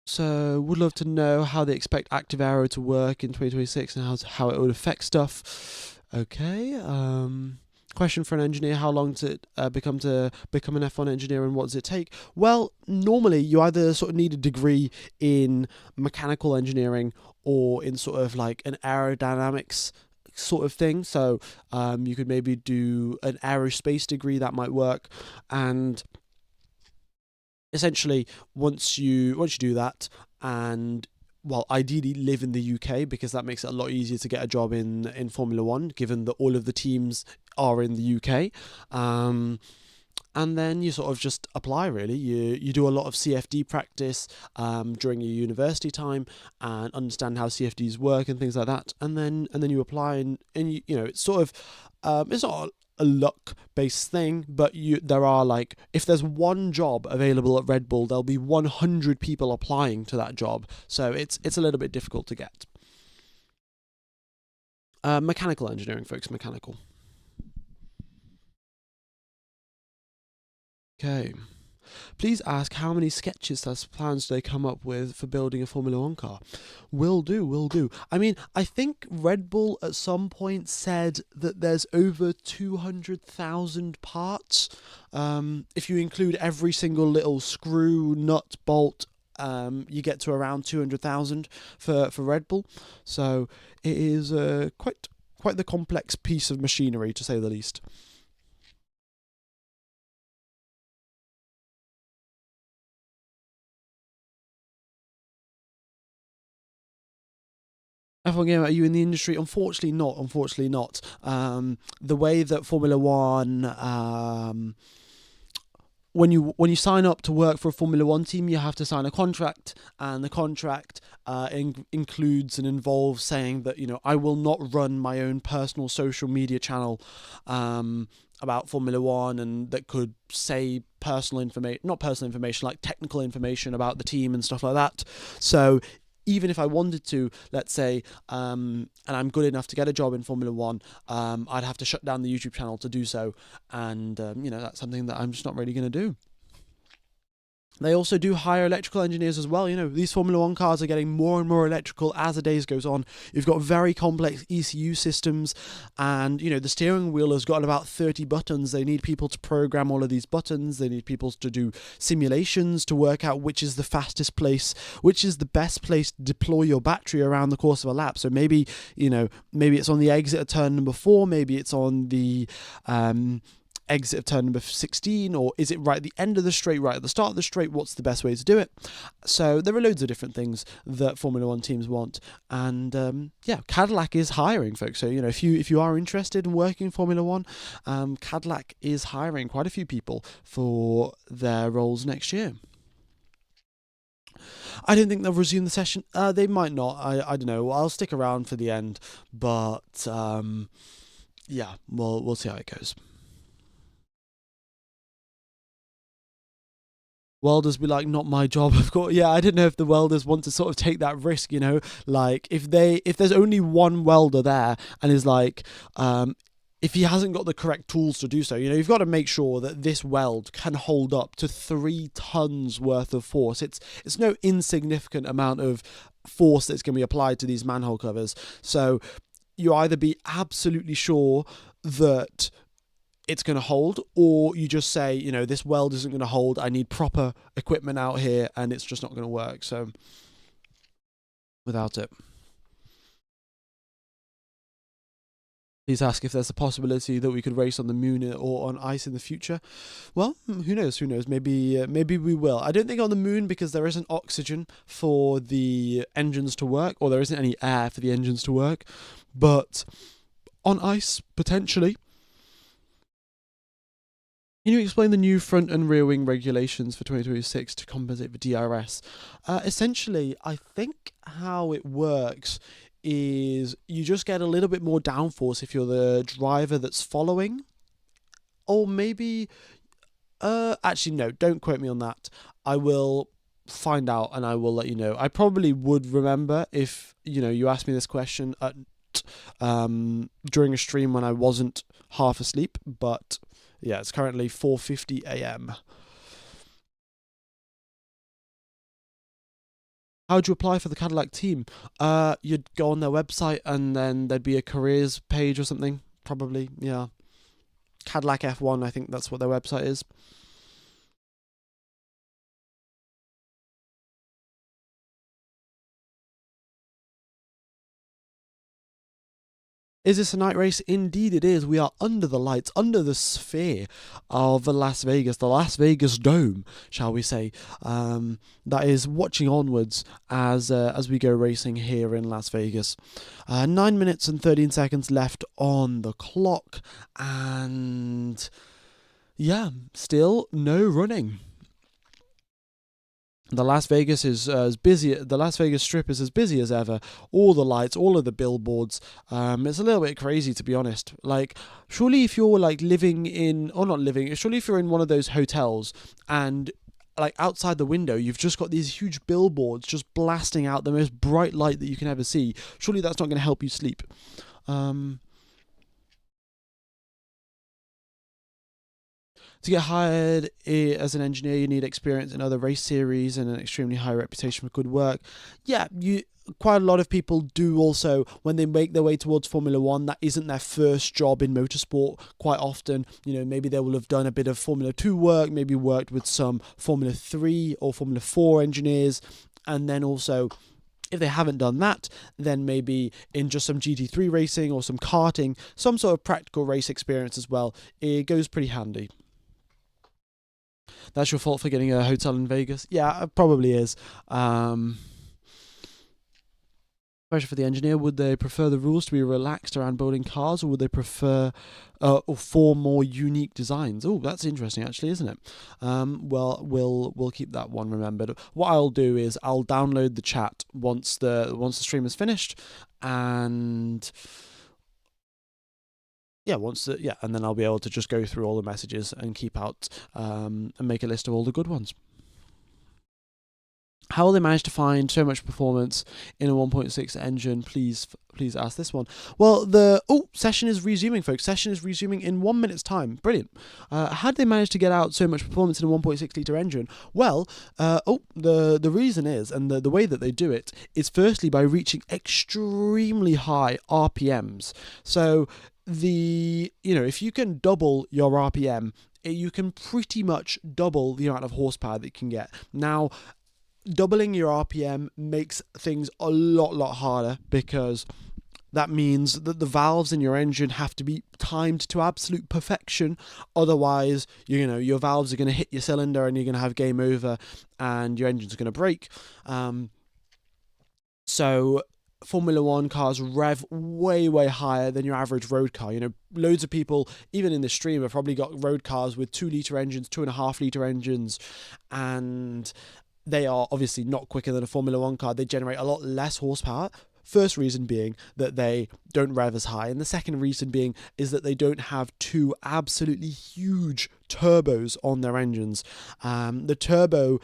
So, would love to know how they expect Active Aero to work in 2026 and how it would affect stuff. Okay. Question for an engineer: how long to become an F1 engineer, and what does it take? Well, normally you either sort of need a degree in mechanical engineering or in sort of like an aerodynamics sort of thing. So you could maybe do an aerospace degree, that might work. And essentially, once you do that, and well, ideally live in the UK, because that makes it a lot easier to get a job in Formula One, given that all of the teams are in the UK. And then you sort of just apply, really. You do a lot of CFD practice during your university time and understand how CFDs work and things like that. And then you apply, and it's sort of it's not a luck-based thing, but there are, like, if there's one job available at Red Bull, there'll be 100 people applying to that job. So it's a little bit difficult to get. Mechanical engineering, folks, mechanical. Okay. Please ask how many sketches / plans do they come up with for building a Formula One car. Will do. I mean, I think Red Bull at some point said that there's over 200,000 parts. If you include every single little screw, nut, bolt, you get to around 200,000 for Red Bull. So it is quite the complex piece of machinery, to say the least. F1 gamer, are you in the industry? Unfortunately not. The way that Formula One, when you sign up to work for a Formula One team, you have to sign a contract, and the contract includes and involves saying that, I will not run my own personal social media channel about Formula One, and that could say not personal information, like technical information about the team and stuff like that. So even if I wanted to, let's say, and I'm good enough to get a job in Formula One, I'd have to shut down the YouTube channel to do so, and that's something that I'm just not really going to do. They also do hire electrical engineers as well. You know, these Formula One cars are getting more and more electrical as the days goes on. You've got very complex ECU systems, and, you know, the steering wheel has got about 30 buttons. They need people to program all of these buttons. They need people to do simulations to work out which is the fastest place, which is the best place to deploy your battery around the course of a lap. So maybe, you know, maybe it's on the exit of turn number 4, maybe it's on the exit of turn number 16, or is it right at the end of the straight, right at the start of the straight? What's the best way to do it? So there are loads of different things that Formula One teams want, and Cadillac is hiring, folks. So, you know, if you are interested in working in Formula One, Cadillac is hiring quite a few people for their roles next year. I don't think they'll resume the session. They might not. I don't know. I'll stick around for the end, but yeah, we'll see how it goes. Welders be like, not my job. Of course, yeah. I don't know if the welders want to sort of take that risk, you know, like if there's only one welder there and is like, if he hasn't got the correct tools to do so, you know, you've got to make sure that this weld can hold up to 3 tons worth of force. It's no insignificant amount of force that's going to be applied to these manhole covers. So you either be absolutely sure that it's going to hold, or you just say, you know, this weld isn't going to hold, I need proper equipment out here, and it's just not going to work. So without it, please ask if there's a possibility that we could race on the moon or on ice in the future. Well, who knows? Maybe we will. I don't think on the moon, because there isn't oxygen for the engines to work, or there isn't any air for the engines to work. But on ice, potentially. Can you explain the new front and rear wing regulations for 2026 to compensate for DRS? Essentially, I think how it works is you just get a little bit more downforce if you're the driver that's following. Or maybe... actually, no, don't quote me on that. I will find out and I will let you know. I probably would remember if, you know, you asked me this question at, during a stream when I wasn't half asleep, but... yeah, it's currently 4:50 a.m. How would you apply for the Cadillac team? You'd go on their website and then there'd be a careers page or something. Probably, yeah. Cadillac F1, I think that's what their website is. Is this a night race? Indeed it is. We are under the lights, under the sphere of Las Vegas, the Las Vegas Dome, shall we say. That is watching onwards as we go racing here in Las Vegas. 9 minutes and 13 seconds left on the clock, and yeah, still no running. The Las Vegas is as busy. The Las Vegas Strip is as busy as ever. All the lights, all of the billboards. It's a little bit crazy, to be honest. Like, surely if you're like living in, or not living, surely if you're in one of those hotels and like outside the window, you've just got these huge billboards just blasting out the most bright light that you can ever see. Surely that's not going to help you sleep. To get hired as an engineer, you need experience in other race series and an extremely high reputation for good work. Yeah, quite a lot of people do also, when they make their way towards Formula One, that isn't their first job in motorsport. Quite often, you know, maybe they will have done a bit of Formula 2 work, maybe worked with some Formula 3 or Formula 4 engineers, and then also... if they haven't done that, then maybe in just some GT3 racing or some karting, some sort of practical race experience as well. It goes pretty handy. That's your fault for getting a hotel in Vegas? Yeah, it probably is. Question for the engineer: would they prefer the rules to be relaxed around building cars, or would they prefer or for more unique designs? Oh, that's interesting, actually, isn't it? Well, we'll keep that one remembered. What I'll do is I'll download the chat once the stream is finished, and yeah, and then I'll be able to just go through all the messages and keep out and make a list of all the good ones. How will they manage to find so much performance in a 1.6 engine? Please ask this one. Well, session is resuming, folks. Session is resuming in 1 minute's time. Brilliant. How did they manage to get out so much performance in a 1.6 litre engine? Well, the reason is, and the way that they do it is firstly by reaching extremely high RPMs. So if you can double your RPM, you can pretty much double the amount of horsepower that you can get. Now, doubling your RPM makes things a lot harder, because that means that the valves in your engine have to be timed to absolute perfection. Otherwise, your valves are going to hit your cylinder and you're going to have game over and your engine's going to break. So Formula One cars rev way higher than your average road car. Loads of people, even in the stream, have probably got road cars with 2 litre engines, 2.5 litre engines, and they are obviously not quicker than a Formula One car. They generate a lot less horsepower. First reason being that they don't rev as high, and the second reason being is that they don't have 2 absolutely huge turbos on their engines. The turbo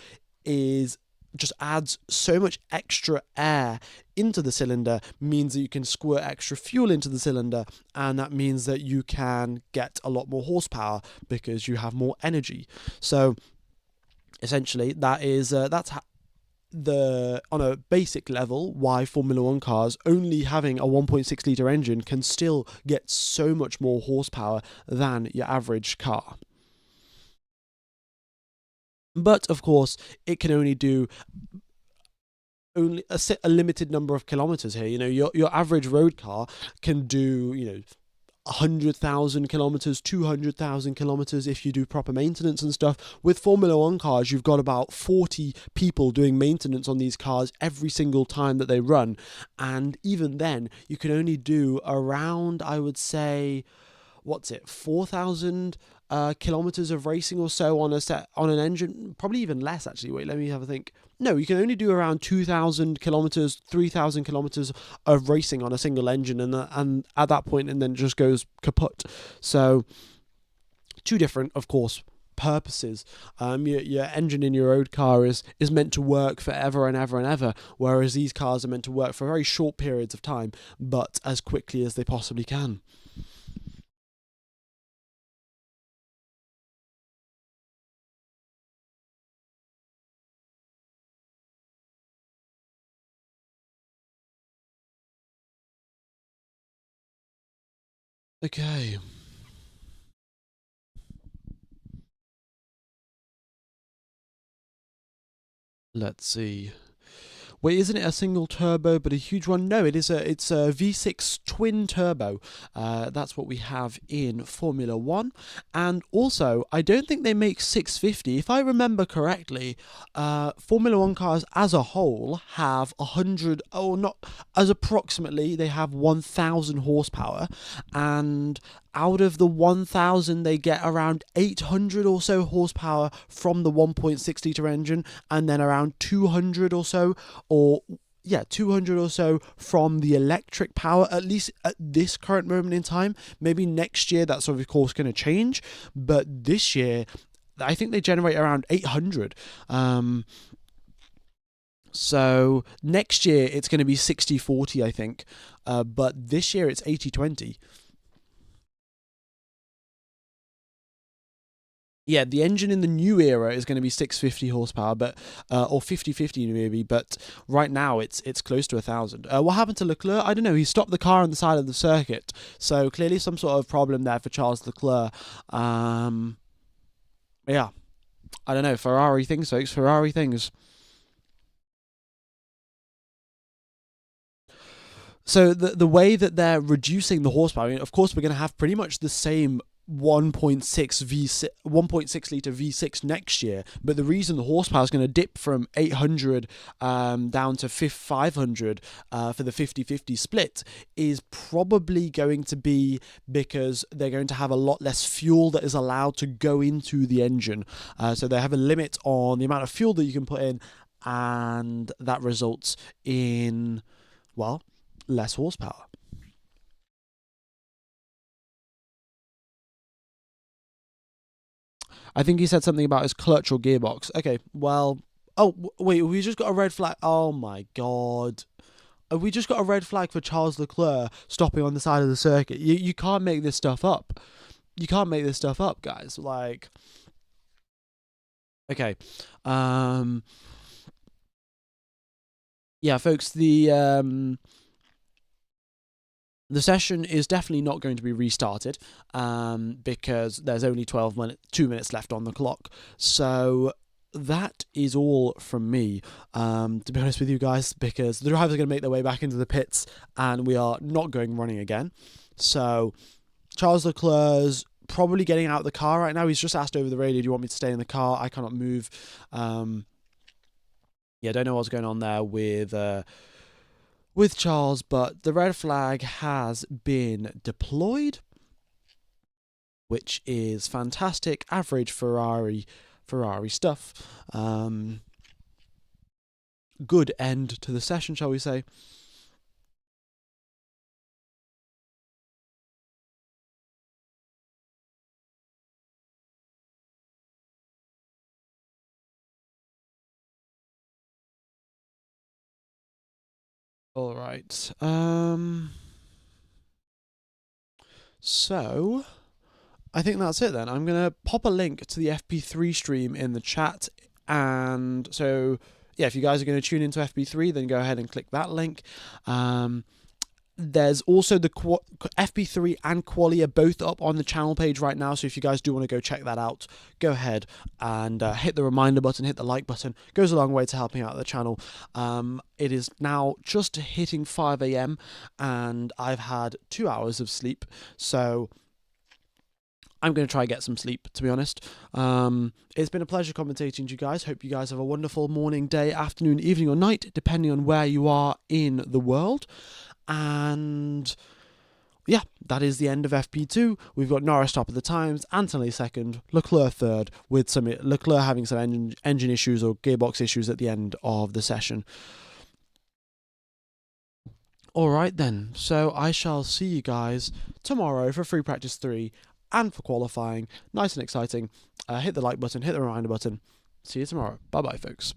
just adds so much extra air into the cylinder, means that you can squirt extra fuel into the cylinder, and that means that you can get a lot more horsepower because you have more energy. So essentially, that's on a basic level why Formula One cars, only having a 1.6 litre engine, can still get so much more horsepower than your average car. But of course, it can only do only a limited number of kilometers here. Your average road car can do 100,000 kilometers, 200,000 kilometers if you do proper maintenance and stuff. With Formula One cars, you've got about 40 people doing maintenance on these cars every single time that they run, and even then, you can only do around, I would say, 4,000 kilometers of racing or so on an engine. Probably even less, actually. Wait, let me have a think. No, you can only do around 2,000 kilometers, 3,000 kilometers of racing on a single engine, and at that point, and then it just goes kaput. So, 2 different, of course, purposes. Your engine in your road car is meant to work forever and ever and ever, whereas these cars are meant to work for very short periods of time, but as quickly as they possibly can. Okay. Let's see. Wait, isn't it a single turbo but a huge one? No, it's a V6 twin turbo. That's what we have in Formula One, and also I don't think they make 650. If I remember correctly, Formula One cars as a whole have 100, or not, as approximately they have 1,000 horsepower, and out of the 1,000, they get around 800 or so horsepower from the 1.6 litre engine, and then around 200 or so, 200 or so from the electric power, at least at this current moment in time. Maybe next year that's of course going to change, but this year I think they generate around 800. So next year it's going to be 60-40, I think, but this year it's 80-20. Yeah, the engine in the new era is going to be 650 horsepower, but or 50-50 maybe. But right now it's close to 1,000. What happened to Leclerc? I don't know. He stopped the car on the side of the circuit, so clearly some sort of problem there for Charles Leclerc. Yeah, I don't know. Ferrari things, folks. Ferrari things. So the way that they're reducing the horsepower, I mean, of course, we're going to have pretty much the same 1.6 litre V6 next year, but the reason the horsepower is going to dip from 800 down to 500 for the 50-50 split is probably going to be because they're going to have a lot less fuel that is allowed to go into the engine. So they have a limit on the amount of fuel that you can put in, and that results in, well, less horsepower. I think he said something about his clutch or gearbox. Okay, well, Oh, wait, we just got a red flag. Oh my god. We just got a red flag for Charles Leclerc stopping on the side of the circuit. You can't make this stuff up. You can't make this stuff up, guys. Like, okay. Yeah, folks, the session is definitely not going to be restarted because there's only 2 minutes left on the clock. So that is all from me, to be honest with you guys, because the drivers are going to make their way back into the pits and we are not going running again. So Charles Leclerc's probably getting out of the car right now. He's just asked over the radio, do you want me to stay in the car? I cannot move. Yeah, don't know what's going on there with Charles, but the red flag has been deployed, which is fantastic. Average Ferrari stuff. Good end to the session, shall we say. All right. So I think that's it then. I'm going to pop a link to the FP3 stream in the chat. And so, yeah, if you guys are going to tune into FP3, then go ahead and click that link. There's also the FP3 and Quali are both up on the channel page right now. So if you guys do want to go check that out, go ahead and hit the reminder button, hit the like button. It goes a long way to helping out the channel. It is now just hitting 5 a.m. and I've had 2 hours of sleep. So I'm going to try and get some sleep, to be honest. It's been a pleasure commentating to you guys. Hope you guys have a wonderful morning, day, afternoon, evening, or night, depending on where you are in the world. And yeah, that is the end of FP2. We've got Norris top of the times, Anthony second, Leclerc third, with some Leclerc having some engine issues or gearbox issues at the end of the session. All right then, so I shall see you guys tomorrow for free practice 3 and for qualifying. Nice and exciting. Hit the like button, hit the reminder button. See you tomorrow. Bye bye, folks.